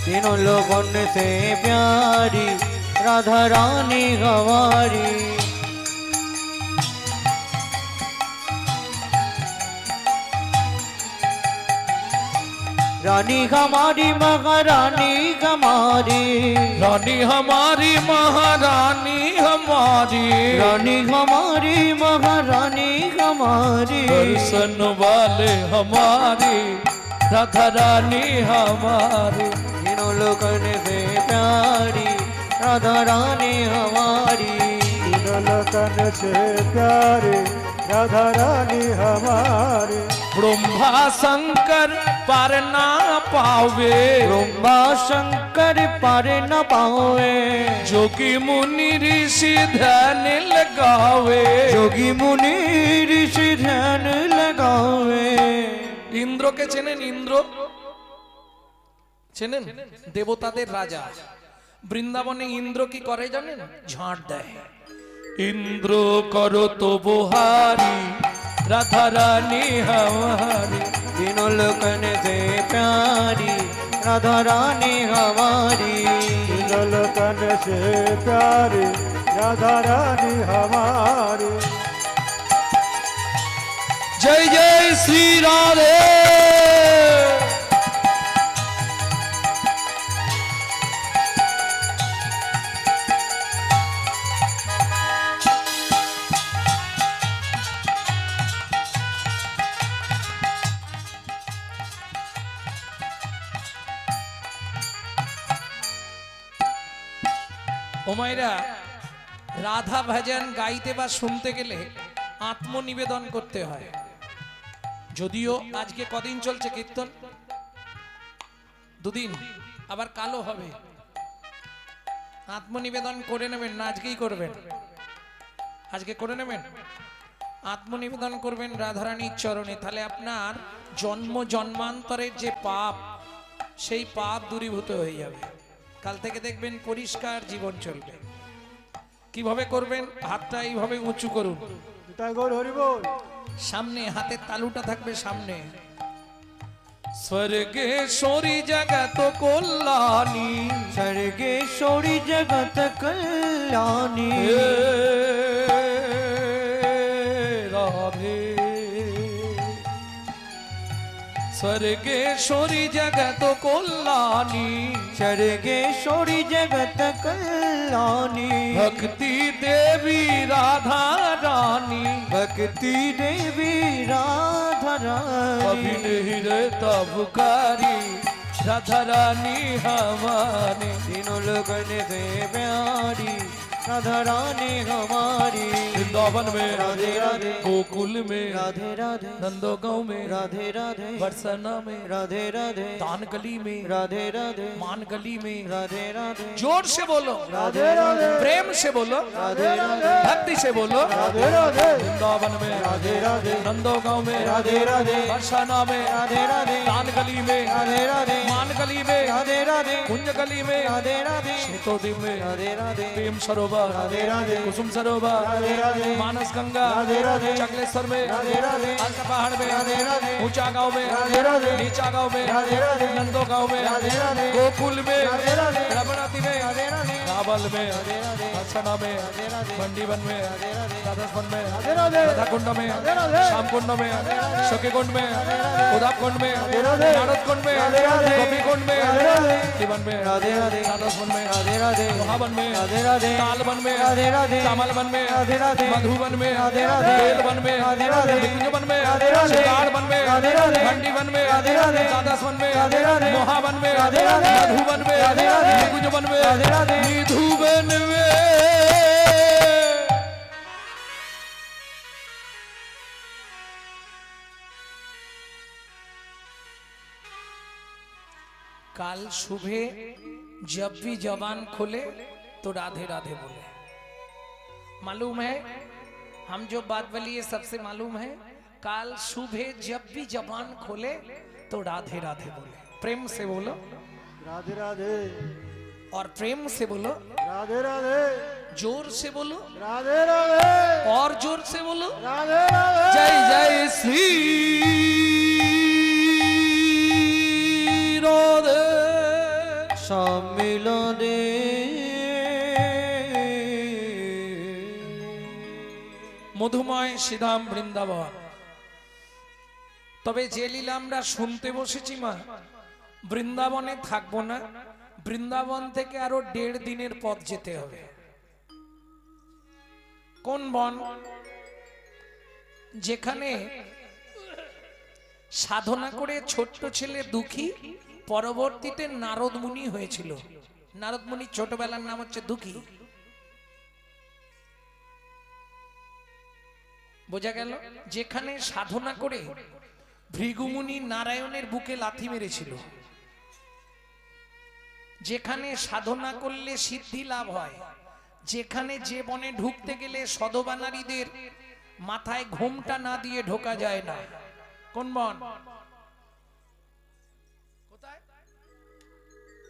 तीनों लोगन से प्यारी राधा रानी हमारी रानी हमारी महारानी हमारी रानी हमारी महारानी हमारी रानी हमारी महारानी हमारी दर्शन वाले हमारी राधा रानी हमारी तीनों लोगन से प्यारी राधा रानी हमारी लोकन से प्यारे राधा रानी हमारे ब्रह्मा शंकर पर ना पावे ब्रह्मा शंकर पर न पावे जोगी मुनि ऋषि ध्यान लगावे যোগী মুনি ঋষি ধ্যান লাগাवे ইন্দ্রকে চেনেন ইন্দ্র চেনেন দেবতাদের রাজা বৃন্দাবনে ইন্দ্র কি করে জানেন ঝাঁট দেয় ইন্দ্র করো তো বহারি রাধা রানী हमारी तीनों लोकन से प्यारी राधा रानी हमारी लोकन से प्यारे राधा रानी हमारे जय जय श्री राधे ওমাইরা রাধা ভজন গাইতে বা শুনতে গেলে আত্মনিবেদন করতে হয় যদিও আজকে কদিন চলছে কীর্তন দুদিন আবার কালো হবে আত্মনিবেদন করে নেবেন না আজকেই করবেন আজকে করে নেবেন আত্মনিবেদন করবেন রাধারানীর চরণে তাহলে আপনার জন্ম জন্মান্তরের যে পাপ সেই পাপ দূরীভূত হয়ে যাবে কাল থেকে দেখবেন পরিষ্কার জীবন চলবে কিভাবে করবেন হাতটা এইভাবে উঁচু করুন তাই গৌর হরি বল সামনে হাতের তালুটা থাকবে সামনে स्वर्गेश्वरी जगत कल्याणी सर्गेश्वरी जगत कल्याणी हे राधे स्वर्गेश्वरी जगत कल्याणी सर्गेश्वरी जगत कल्याणी भक्ति देवी राधा रानी भक्ति देवी राधा कभी रानी नहीं रहता पुकारी राधा रानी हमारी तीनों लोगन से प्यारी राधा रानी हमारी वृंदावन में राधे राधे गोकुल में राधे राधे नंदोगांव में राधे राधे बरसाना में राधे राधे तान गली में राधे राधे मान गली में राधे राधे जोर से बोलो राधे राधे प्रेम से बोलो राधे राधे भक्ति से बोलो राधे राधे वृंदावन में राधे राधे नंदोगांव में राधे राधे बरसाना में राधे राधे तान गली में राधे राधे मान गली में राधे राधे कुंज गली में राधे राधे शेतोदी में राधे राधे प्रेम सरोवर राधे राधे कुसुम सरोवर राधे राधे मानस गंगा राधे राधे चकलेश्वर में राधे राधे अलका पहाड़ में राधे राधे ऊंचा गांव में राधे राधे नीचा गांव में राधे राधे नंदो गांव में राधे राधे गोकुल में राधे राधे रमणाती में राधे राधे रावल में राधे राधे हसना में राधे राधे मंडीवन में राधे राधे राधास्वन में राधे राधे राधा कुंड में राधे राधे श्याम कुंड में शोके कुंड में उदाप कुंड में राधे राधे नारद कुंड में राधे राधे गोपी कुंड में राधे राधे जीवन में राधे राधे राधास्वन में राधे राधे मोहावन में राधे राधे तालवन में राधे राधे कमलवन में राधे राधे मधुवन में राधे राधे बेलवन में राधे राधे कुंजवन में राधे राधे शिकारवन में राधे राधे घंटीवन में राधे राधे राधास्वन में राधे राधे मोहावन में राधे राधे मधुवन में राधे राधे कुंजवन में राधे राधे निधुवन में काल सुबह जब भी जबान खोले तो राधे राधे बोले। मालूम है हम जो बात बोली ये सबसे मालूम है। काल सुबह जब भी जबान खोले तो राधे राधे बोले। प्रेम से बोलो राधे राधे और प्रेम से बोलो, राधे राधे जोर से बोलो राधे राधे और जोर से बोलो। राधे राधे जय जय श्री राधे सम्मिलने মধুময় শ্রীধাম বৃন্দাবন। তবে যে লীলা আমরা শুনতে বসেছি মা, বৃন্দাবনে থাকবো না, বৃন্দাবন থেকে আরো 1.5 দিনের পথ যেতে হবে। কোন বন? যেখানে সাধনা করে ছোট্ট ছেলে দুঃখী পরবর্তীতে নারদ মুনি হয়েছিল। নারদ মুনি ছোটবেলার নাম হচ্ছে দুঃখী। বোঝা গেল? যেখানে সাধনা করে ভৃগুমুনি নারায়ণের বুকে লাথি মেরেছিল, যেখানে সাধনা করলে সিদ্ধি লাভ হয়, যেখানে যে বনে ঢুকতে গেলে সধবা নারীদের মাথায় ঘোমটা না দিয়ে ঢোকা যায় না। কোন বন? কোথায়?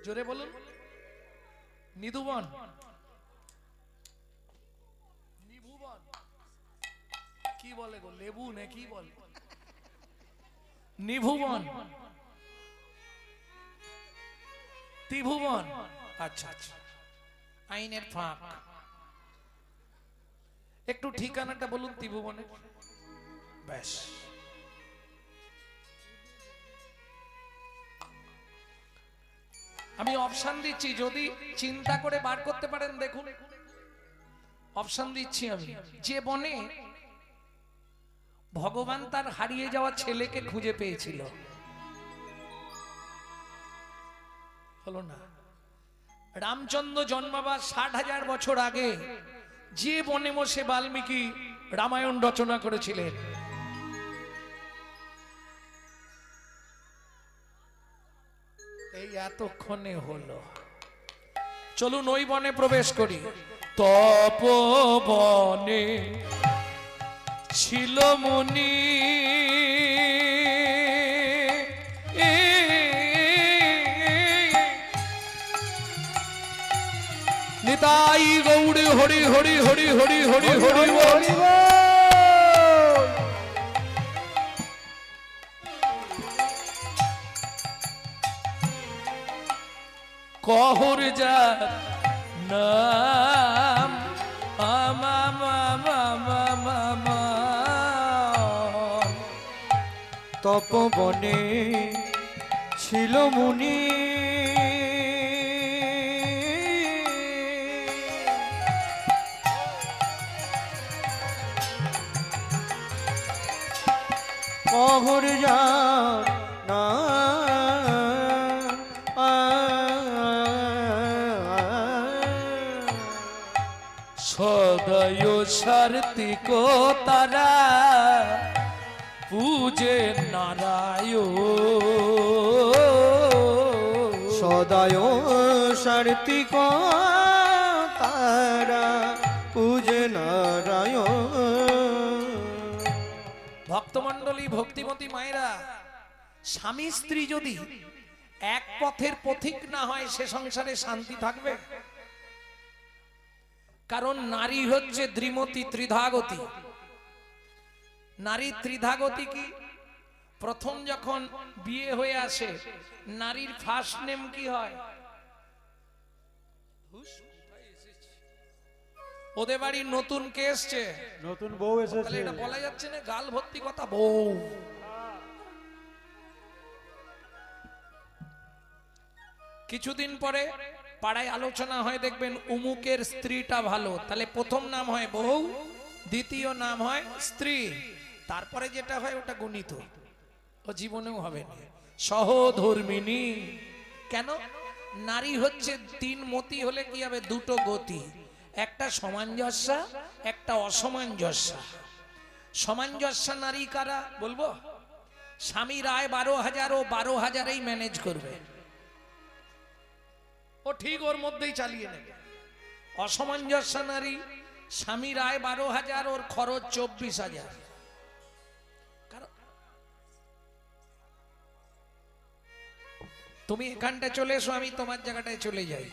জোরে বলুন। নিধুবন, নিভুবন, কি বলে গো? লেবু না কি বলে? নিভুবন, ত্রিভুবন। আচ্ছা আচ্ছা, আইনের ফাঁক। একটু ঠিকানাটা বলুন ত্রিভুবনের। ব্যাস, আমি অপশন দিচ্ছি, যদি চিন্তা করে বার করতে পারেন দেখুন। অপশন দিচ্ছি আমি। যে বনে ভগবান তার হারিয়ে যাওয়া ছেলেকে খুঁজে পেয়েছিল, হলো না? রামচন্দ্র জন্মাবার 60,000 বছর আগে যে বনে বসে বাল্মীকি রামায়ণ রচনা করেছিলেন, এই এতক্ষণে হলো। চলুন ওই বনে প্রবেশ করি। তপবনে ছিল মুনি, নিতাই গৌড়ে হরি হরি হরি হরি হরি হরি বল। কহর যার নাম তপবনে ছিল মুনি কহর যার সদয় সার্থিক তারা পূজে নারায়ণ সদায় সার্থিক তারা পূজে নারায়ণ। ভক্তমণ্ডলী ভক্তিমতী মায়েরা, স্বামী স্ত্রী যদি এক পথের পথিক না হয় সে সংসারে শান্তি থাকবে? কারণ নারী হচ্ছে দ্বিমতী ত্রিধাগতী। নারী ত্রিধাগতী কি? প্রথম যখন বিয়ে হয়ে আসে নারীর ফার্স্ট নেম কি হয়? ওদের বাড়ির নতুন কে এসছে? নতুন বউ তাহলে এসেছে। এটা বলা যাচ্ছে না গাল ভর্তি কথা বউ। কিছুদিন পরে পাড়ায় আলোচনা হয়, দেখবেন উমুকের স্ত্রীটা ভালো, তাহলে প্রথম নাম হয় বউ, দ্বিতীয় নাম হয় স্ত্রী, তারপরে যেটা হয় ওটা গুণিত, ও জীবনেও হবে না। সহধর্মিনী কেন? নারী হচ্ছে তিন মতি হলে কি হবে? দুটো গতি, একটা সামঞ্জস্য একটা অসামঞ্জস্য। সামঞ্জস্য নারী কারা বলবো? স্বামীর আয় 12,000 ও 12,000-এই ম্যানেজ করবে, ও ঠিক ওর মধ্যেই চালিয়ে নেবে। অসামঞ্জস্য নারী, স্বামীর আয় 12,000 ওর খরচ 24,000। তুমি এখানটায় চলে এসো, আমি তোমার জায়গাটায় চলে যাই।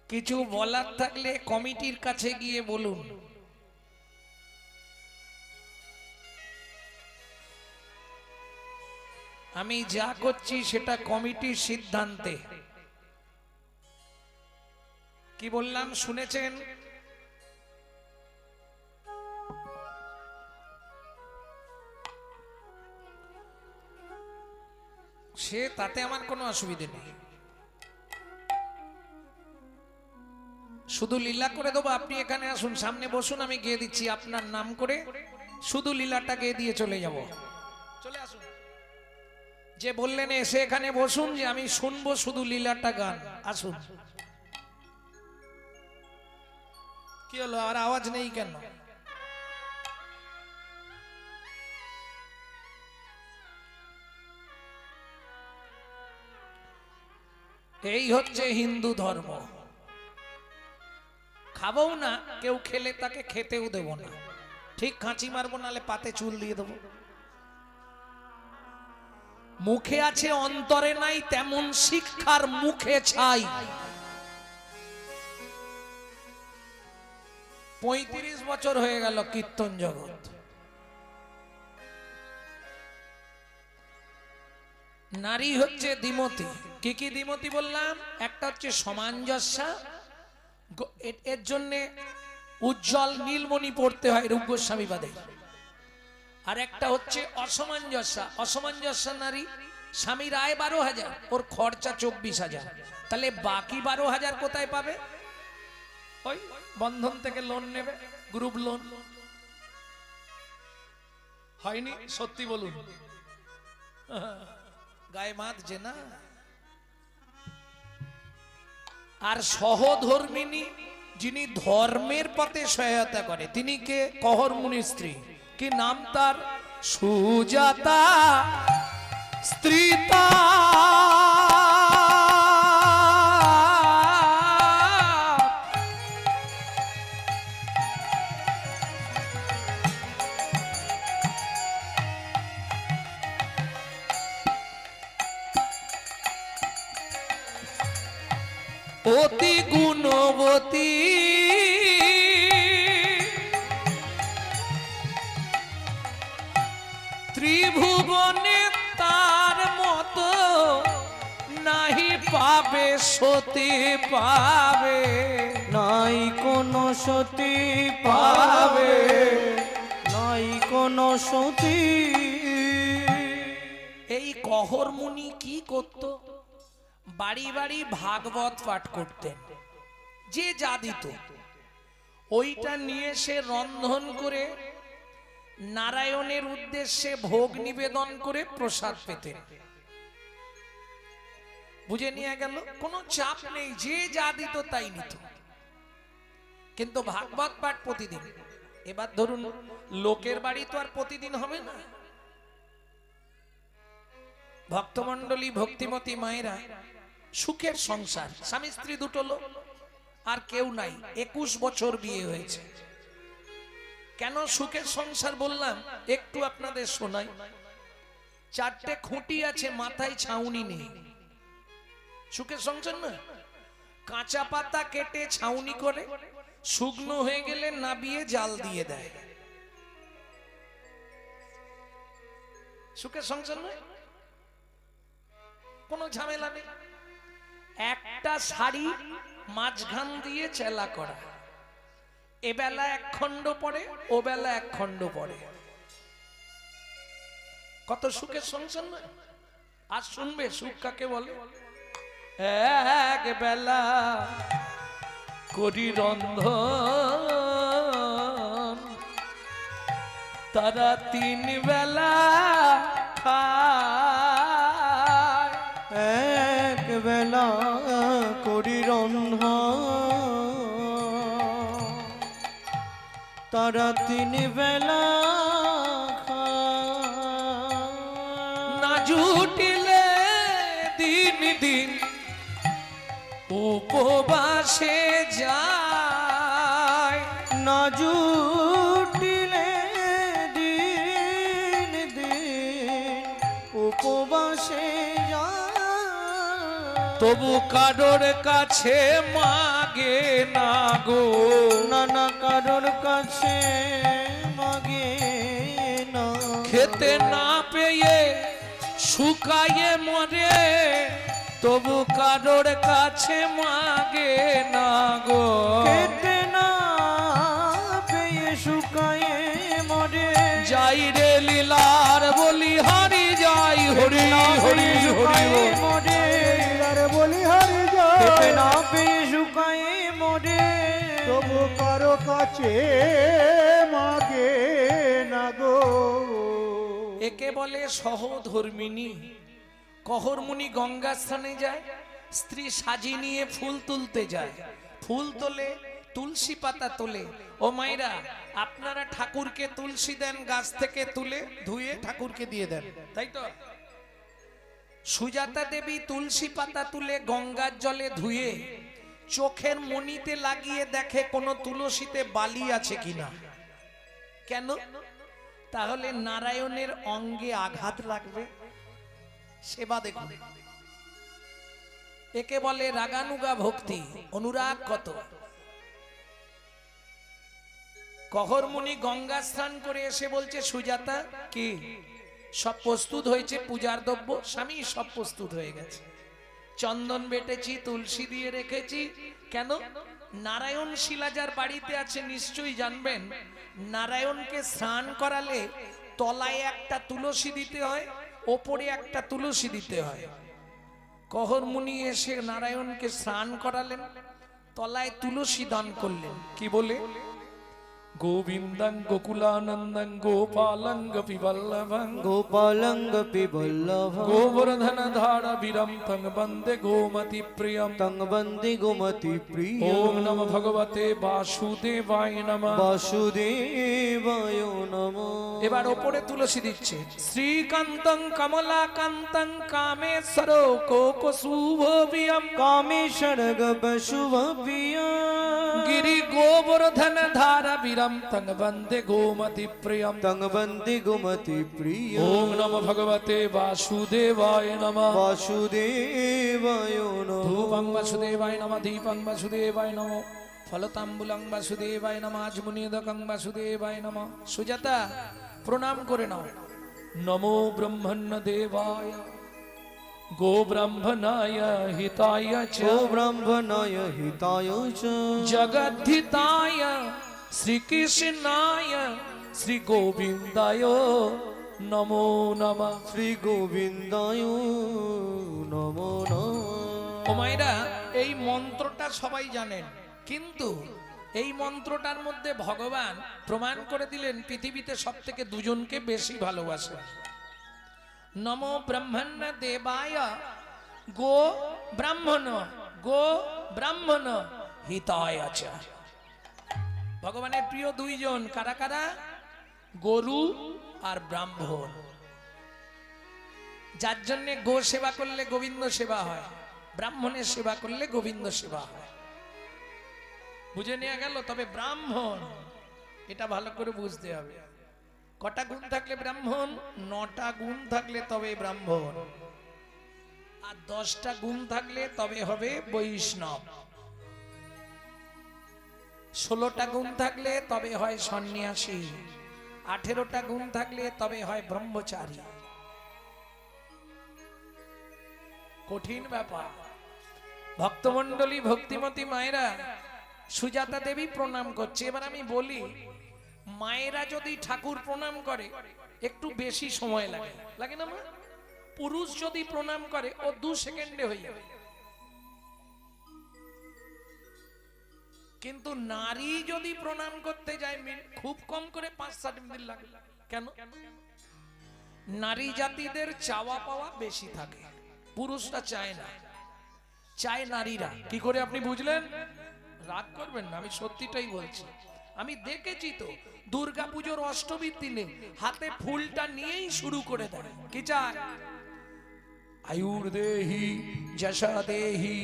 কিছু বলার থাকলে কমিটির কাছে গিয়ে বলুন। আমি যা করছি সেটা কমিটির সিদ্ধান্তে। কি বললাম শুনেছেন? সে তাতে আমার কোনো অসুবিধে নেই, শুধু লীলা করে দেবো। আপনি এখানে আসুন, সামনে বসুন, আমি গেয়ে দিচ্ছি আপনার নাম করে, শুধু লীলাটা গেয়ে দিয়ে চলে যাব। চলে আসুন। যে বললেন এসে এখানে বসুন, যে আমি শুনবো শুধু লীলাটা গান, আসুন। কি হলো, আর আওয়াজ নেই কেন? এই হচ্ছে হিন্দু ধর্ম। খাবো না, কেউ খেলে তাকে খেতেও দেব না, ঠিক খাঁচি মারবো, নালে পাতে চুল দিয়ে দেবো। মুখে আছে অন্তরে নাই, তেমন শিক্ষার মুখে ছাই। 35 বছর হয়ে গেল কীর্তন জগৎ। নারী হচ্ছে দ্বিমতী। কি কি দ্বিমতী বললাম? একটা হচ্ছে সামঞ্জস্য, এর জন্য উজ্জ্বল নীলমণি পড়তে হয় রূপ গোস্বামী বাদে। আর একটা হচ্ছে অসামঞ্জস্য। অসামঞ্জস্য নারী, স্বামীর আয় 12,000, ওর খরচা 24,000, তাহলে বাকি 12,000 কোথায় পাবে? ওই বন্ধন থেকে লোন নেবে, গ্রুপ লোন। হয়নি? সত্যি বলুন, গায়ে মাত যে না। আর সহধর্মিনী, যিনি ধর্মের পথে সহায়তা করে, তিনি কে? কহর মুনির স্ত্রী। কি নাম তার? সুজাতা স্ত্রীতা। অতি গুণবতী, ত্রিভুবনে পাবে সতী পাবে, নাই কোনো সতী পাবে, নাই কোনো সতী। এই কহর মুনি কি করত? বাড়ি বাড়ি ভাগবত পাঠ করতেন, যে যা দিত ওইটা নিয়ে সে রন্ধন করে নারায়ণের উদ্দেশ্যে ভোগ নিবেদন করে প্রসাদ পেতেন। বুঝে নিয়ে গেল, কোনো চাপ নেই, যে যা দিত তাই নিত। কিন্তু ভাগবত পাঠ প্রতিদিন। এবার ধরুন লোকের বাড়ি তো আর প্রতিদিন হবে না। ভক্তমণ্ডলী ভক্তিমতী মায়েরা, সুখের সংসার, স্বামী স্ত্রী দুটো লোক, আর কেউ নাই, 21 বছর বিয়ে হয়েছে। কেন সুখের সংসার বললাম একটু আপনাদের শোনাই। 4টে খুঁটি আছে, মাথায় ছাউনি নেই। সুখের সংসার না? কাঁচা পাতা কেটে ছাউনি করে, শুকনো হয়ে গেলে নাবিয়ে জাল দিয়ে দেয়। সুখের সংসার নয়, কোনো ঝামেলা নেই। একটা শাড়ি মাঝখান দিয়ে চেলা করা, এবেলা 1 খণ্ড পড়ে, ও বেলা 1 খণ্ড পড়ে। কত সুখের সংসার নয়? আর শুনবে সুখ কাকে বলে? এক বেলা করি রন্ধন, তারা 3 বেলা খায়। এক বেলা করি রন্ধন, তারা 3 বেলা খায়। না জুটিলে দিন দিন উপবাসে যায়, না জুটিলে দিন দিন উপবাসে যায়। তবু কারোর কাছে মাগে না গো, নানা কারোর কাছে মাগে না। খেতে না পেয়ে শুকায়ে মরে, তবু কারোর কাছে মাগে না গো। খেতে না পেয়ে শুকায়ে মরে, যাই রে লীলার বলি হারি যাই, হরি হরি হরি বল। মরে আর বলি হারি যায়, খেতে না পেয়ে শুকায়ে মরে। তবু কারো কাছে মাগে না গো। একে বলে সহধর্মিনী। কহর মুনি গঙ্গা স্থানে যায়, স্ত্রী সাজি নিয়ে ফুল তুলতে যায়, ফুল তোলে, তুলসী পাতা তোলে। ও মাইরা, আপনারা ঠাকুরকে তুলসী দেন গাছ থেকে তুলে, ধুয়ে ঠাকুরকে দিয়ে দেন, তাই তো? সুজাতা দেবী তুলসী পাতা তুলে গঙ্গার জলে ধুয়ে চোখের মণিতে লাগিয়ে দেখে কোনো তুলসীতে বালি আছে কিনা। কেন? তাহলে নারায়ণের অঙ্গে আঘাত লাগবে। সেবা দেখুন, একে বলে রাগানুগা ভক্তি, অনুরাগ কত। কহর মুনি গঙ্গা স্নান করে এসে বলছে, সুজাতা কি সব প্রস্তুত হয়েছে পূজার দ্রব্য? স্বামী, সব প্রস্তুত হয়ে গেছে, চন্দন বেটেছি, তুলসী দিয়ে রেখেছি। কেন? নারায়ণ শিলা যার বাড়িতে আছে নিশ্চয়ই জানবেন, নারায়ণকে স্নান করালে তলায় একটা তুলসী দিতে হয়, ওপরে একটা তুলসী দিতে হয়। কহর মুনি এসে নারায়ণকে স্নান করালেন, তলায় তুলসী দান করলেন। কি বলে? গোবিন্দং গোকুলানন্দং গোপালং গোপীবল্লভং গোপালঙ্গ পিবল্লভ গোবর্ধন ধারা বীরম তং বন্দে গোমতি প্রিয়ম তং বন্দে গোমতি প্রিয়। ওম নমঃ ভগবতে বাসুদেবায় নমঃ। বাসুদেবায় নমঃ। এবার ওপরে তুলসী দিচ্ছে। শ্রীকান্তং কমলাকান্তং কামেশ্বর কোকশুভবিয়ম কামেশ্বর শুভ প্রিয়। গিরি গোবর্ধন ধারা বীরম তং বন্দে গোমতি প্রিয়ম তং বন্দে গোমতি প্রিয়। ওম নমঃ ভগবতে বাসুদেবায় নমঃ। বাসুদেবায় নমঃ। ধূপং বাসুদেবায় নমঃ, দীপং বাসুদেবায় নমঃ, ফলতাম্বুলং বাসুদেবায় নমঃ, আজমুনিদকং বাসুদেবায় নমঃ। সুজাতা, প্রণাম করে নাও। নমো ব্রহ্মণ্য দেবায়, গো ব্রাহ্মণায় হিতায় চ ও ব্রাহ্মণায় হিতায় চ জগদ্ধিতায় শ্রীকৃষ্ণায় শ্রী গোবিন্দায় নমো নমঃ। শ্রী গোবিন্দায় নমো নমঃ। ও মায়েরা, এই মন্ত্রটা সবাই জানেন, কিন্তু এই মন্ত্রটার মধ্যে ভগবান প্রমাণ করে দিলেন পৃথিবীতে সব থেকে দুজনকে বেশি ভালোবাসে। নমো ব্রহ্মণ্য দেবায় গো ব্রাহ্মণ, গো ব্রাহ্মণ হিতায় চ। ভগবানের প্রিয় দুইজন কারা কারা? গরু আর ব্রাহ্মণ। যার জন্য গো সেবা করলে গোবিন্দ সেবা হয়, ব্রাহ্মণের সেবা করলে গোবিন্দ সেবা হয়। বুঝে নেওয়া গেল? তবে ব্রাহ্মণ, এটা ভালো করে বুঝতে হবে। কটা গুণ থাকলে ব্রাহ্মণ? 9টা গুণ থাকলে তবে ব্রাহ্মণ, আর 10টা গুণ থাকলে তবে হবে বৈষ্ণব, 16টা গুণ থাকলে তবে হয় সন্ন্যাসী, 18টা গুণ থাকলে তবে হয় ব্রহ্মচারী। কঠিন ব্যাপার। ভক্তমণ্ডলী, ভক্তিমতী মায়েরা, সুজাতা দেবী প্রণাম করছে। এবার আমি বলি, মায়েরা যদি ঠাকুর প্রণাম করে একটু বেশি সময় লাগে, লাগে না মা? পুরুষ যদি প্রণাম করে ও 2 সেকেন্ডে হয়ে যাবে, কিন্তু নারী যদি প্রণাম করতে যায় খুব কম করে 5-7 মিনিট লাগে। কেন? নারী জাতিদের চাওয়া পাওয়া বেশি থাকে, পুরুষরা চায় না, চায় নারীরা। কি করে আপনি বুঝলেন? রাগ করবেন না, আমি সত্যিটাই বলছি। আমি দেখেছি তো, দুর্গাপুজোর অষ্টমীর দিনে হাতে ফুলটা নিয়েই শুরু করে দেয়। কি চায়? আয়ুর দেহি, যশা দেহি,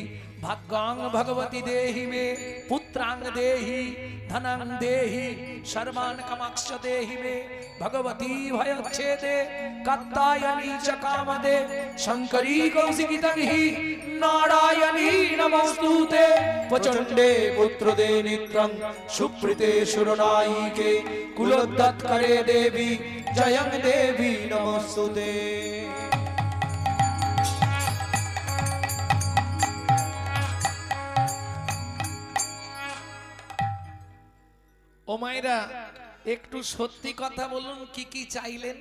ভাগ্যাং ভগবতী দেহি মে, পুত্রাং দেহি, ধনাং দেহি, সর্বান কামাক্ষ দেহি মে, ভগবতী ভয়চ্ছেদে, কাত্যায়নী চ কামদে, শঙ্করী কৌশিকী তংহি, নারায়ণী নমস্তুতে, প্রচণ্ডে পুত্রদে নিত্যং, সুপ্রীতে সুরনায়িকে, কুলোদ্যৎকরে দেবী, জয়ং দেবী নমস্তুতে। ও মায়েরা, একটু সত্যি কথা বলুন, কি কি চাইলেন?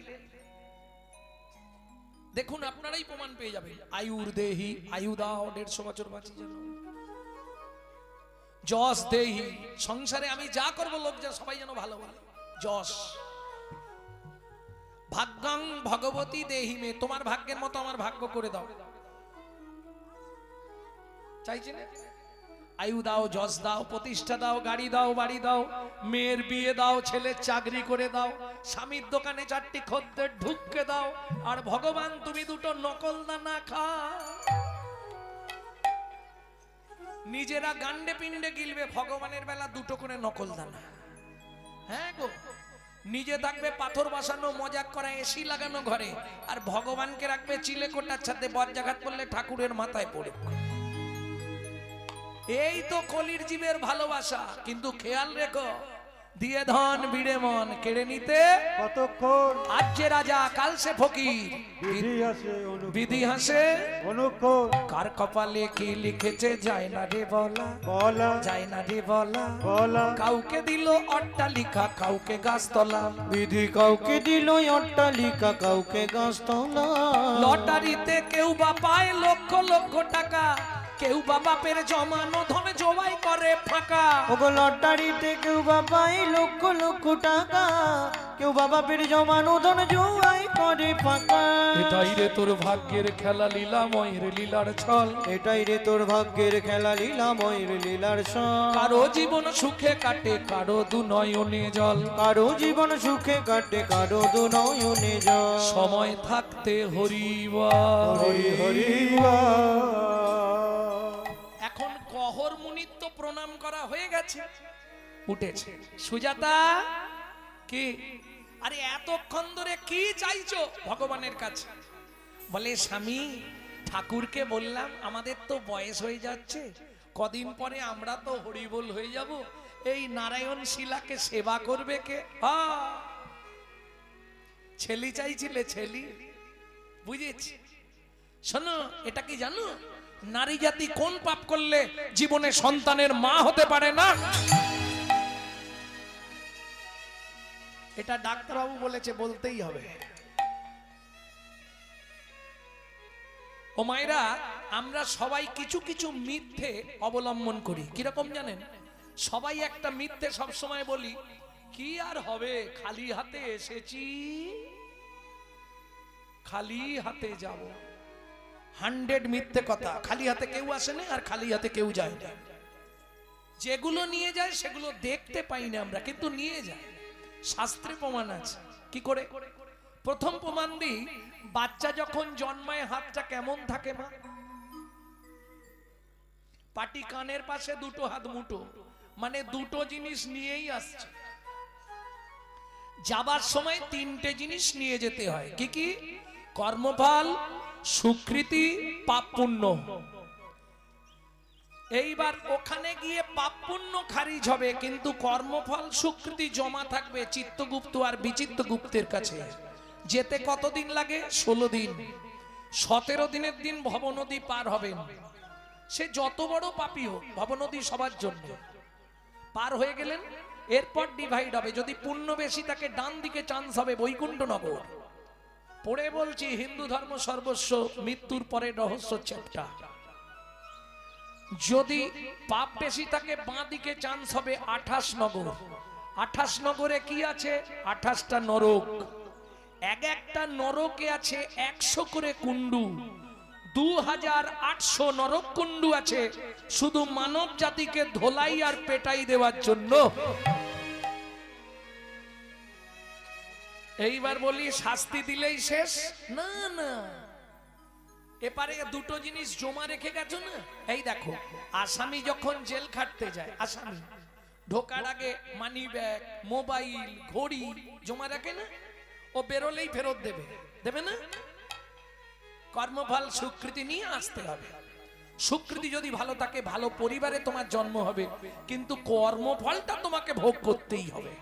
দেখুন, আপনারাই প্রমাণ পেয়ে যাবেন। আয়ুর দেহি, আয়ু দাও, 150 বছর বাঁচি যেন। যশ দেহি, সংসারে আমি যা করব লোক যেন সবাই যেন ভালো বলে, যশ। ভাগ্যাং ভগবতী দেহি মে, তোমার ভাগ্যের মতো আমার ভাগ্য করে দাও, চাইছি না? আয়ু দাও, যশ দাও, প্রতিষ্ঠা দাও, গাড়ি দাও, বাড়ি দাও, মেয়ের বিয়ে দাও, ছেলের চাকরি করে দাও, স্বামীর দোকানে 4টি খদ্দের ঢুককে দাও, আর ভগবান তুমি 2টো নকল দানা খাও। নিজেরা গান্ডে পিণ্ডে গিলবে, ভগবানের বেলা 2টো করে নকল দানা। হ্যাঁ গো, নিজে থাকবে পাথর বসানো, মজাক করা, এসি লাগানো ঘরে, আর ভগবানকে রাখবে চিলেকোটার ছাদে, বজ্রাঘাত করলে ঠাকুরের মাথায় পড়ে। এই তো কলির জীবের ভালোবাসা। কিন্তু খেয়াল রেখো, দিয়ে ধন বিড়ে মন, কেড়ে নিতে কতক্ষণ আজ যে রাজা কাল সে ফকির, বিধি হাসে অনুক্ষণ। কার কপালে কি লিখেছে যায় না রে বলা, বলা যায় না রে বলা। বলা কাউকে দিল অট্টালিকা, কাউকে গাছতলা, বিধি কাউকে দিল অট্টালিকা, কাউকে গাছতলা। লটারিতে কেউ বা পায় লক্ষ লক্ষ টাকা, কেউ বা বাপের জমানো ধন জবাই করে ফাঁকা। ওগো লটারিতে কেউ বা পায় লক্ষ লক্ষ টাকা, কেউ বা বাপের জমানো ধন জবাই করে ফাঁকা। এটাই রে তোর ভাগ্যের খেলা, লীলাময়ের লীলার ছল। এটাই রে তোর ভাগ্যের খেলা, লীলাময়ের লীলার ছল। কারো জীবন সুখে কাটে, কারো দু নয়নে জল। কারো জীবন সুখে কাটে, কারো দু নয়নে জল। সময় থাকতে হরিবল। হরি হরি এখন কহর মুনির তো প্রণাম করা হয়ে গেছে, উঠেছে। সুজাতা, কি? আরে এতক্ষণ ধরে কি চাইছো ভগবানের কাছে? বলে, স্বামী, ঠাকুরকে বললাম আমাদের তো বয়স হয়ে যাচ্ছে, কদিন পরে আমরা তো হরিবোল হয়ে যাব, এই নারায়ণ শিলাকে সেবা করবে কে? ছেলি চাইছিলে, ছেলি, বুঝেছি। শোনো, এটা কি জানো নারী জাতি কোন পাপ করলে জীবনে সন্তানের মা হতে পারে না? এটা ডাক্তারবাবু বলেছে, বলতেই হবে। ও মায়েরা, আমরা সবাই কিছু কিছু মিথ্যে অবলম্বন করি। কিরকম জানেন? সবাই একটা মিথ্যে সবসময় বলি, কি আর হবে, খালি হাতে এসেছি, খালি হাতে যাব। 100 মিথ্যে কথা। খালি হাতে কেউ আসে না, আর খালি হাতে কেউ যায় না। যেগুলো নিয়ে যায় সেগুলো দেখতে পাই না আমরা, কিন্তু নিয়ে যায়। শাস্ত্রে প্রমাণ আছে। কি করে? প্রথম প্রমাণ দিই, বাচ্চা যখন জন্মায় হাতটা কেমন থাকে মা? পাটি কানের পাশে দুটো হাত মুঠো, মানে দুটো জিনিস নিয়েই আসছে। যাবার সময় 3টে জিনিস নিয়ে যেতে হয়। কি কি? কর্মফল, স্বীকৃতি, পাপ পুণ্য। এইবার ওখানে গিয়ে পাপ পুণ্য খারিজ হবে, কিন্তু কর্মফল স্বীকৃতি জমা থাকবে চিত্তগুপ্ত আর বিচিত্তগুপ্তের কাছে। যেতে কতদিন লাগে? 16 দিন। 17 দিনের দিন ভবনদী পার হবেন। সে যত বড় পাপী হোক, ভবনদী সবার জন্য। পার হয়ে গেলেন, এরপর ডিভাইড হবে। যদি পুণ্য বেশি থাকে ডান দিকে চান্স হবে বৈকুণ্ঠনগর। পড়ে বলছি, হিন্দু ধর্ম সর্বস্ব, মৃত্যুর পরে রহস্য চ্যাপ্টার। যদি পাপ বেশি থাকে বাঁ দিকে চান্স হবে 28 নগর। 28 নগরে কি আছে? 28টা নরক। এক একটা নরকে আছে 100 করে কুণ্ডু। 2800 নরক কুণ্ডু আছে শুধু মানব জাতিকে ধোলাই আর পেটাই দেওয়ার জন্য। এইবার বলি, শাস্তি দিলেই শেষ? না না, এপারে দুটো জিনিস জমা রেখে গেছো না। এই দেখো, আসামি যখন জেল খাটতে যায়, আসামি ঢোকার আগে মানি ব্যাগ, মোবাইল, ঘড়ি জমা রাখে না? ও বেরোলেই ফেরত দেবে, দেবে না? কর্মফল স্বীকৃতি নিয়ে আসতে হবে। স্বীকৃতি যদি ভালো থাকে, ভালো পরিবারে তোমার জন্ম হবে, কিন্তু কর্মফলটা তোমাকে ভোগ করতেই হবে।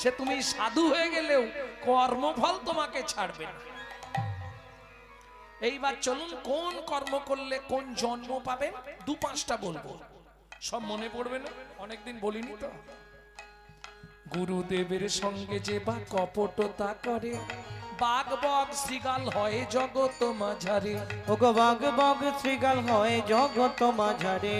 সে তুমি সাধু হয়ে গেলেও কর্মফল তোমাকে ছাড়বে না। এইবার চলুন, কোন কর্ম করলে কোন জন্ম পাবেন 2-5টা বলবো। সব মনে পড়বে না, অনেকদিন বলিনি তো। গুরুদেবের সঙ্গে যে বা কপটতা করে, বাঘ বগ শ্রীগাল হয় জগত মাঝারে। ওগো বাঘ বগ শ্রীগাল হয় জগত মাঝারে।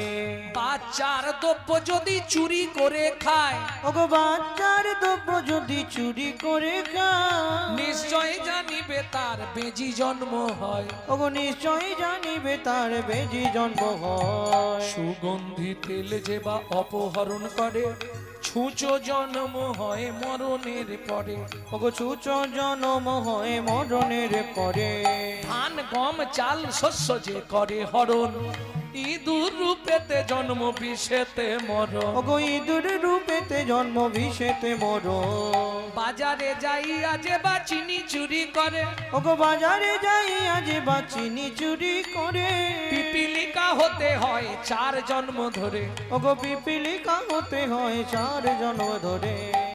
বাচ্চার দ্রব্য যদি চুরি করে খায়, ওগো বাচ্চার দ্রব্য যদি চুরি করে খায়, নিশ্চয় জানিবে তার বেজি জন্ম হয়। ওগো নিশ্চয় জানিবে তার বেজি জন্ম হয়। সুগন্ধি তেল যে বা অপহরণ করে, ছুঁচো জন্ম হয় মরণের পরে। ওগো ছুঁচ জন্ম হয় মরণের পরে। ধান গম চাল শস্য যে করে হরণ, ইঁদুর রূপেতে জন্ম বিষেতে মরণ। ওগো ইঁদুর রূপেতে জন্ম বিষেতে মরণ। বাজারে যাইয়া যে বা চিনি চুরি করে, ওগো বাজারে যাই আজ বা চিনি চুরি করে। পিপিলিকা হতে হয় 4 জন্ম ধরে। ওগো পিপিলিকা হতে হয় 4 জন্ম ধরে।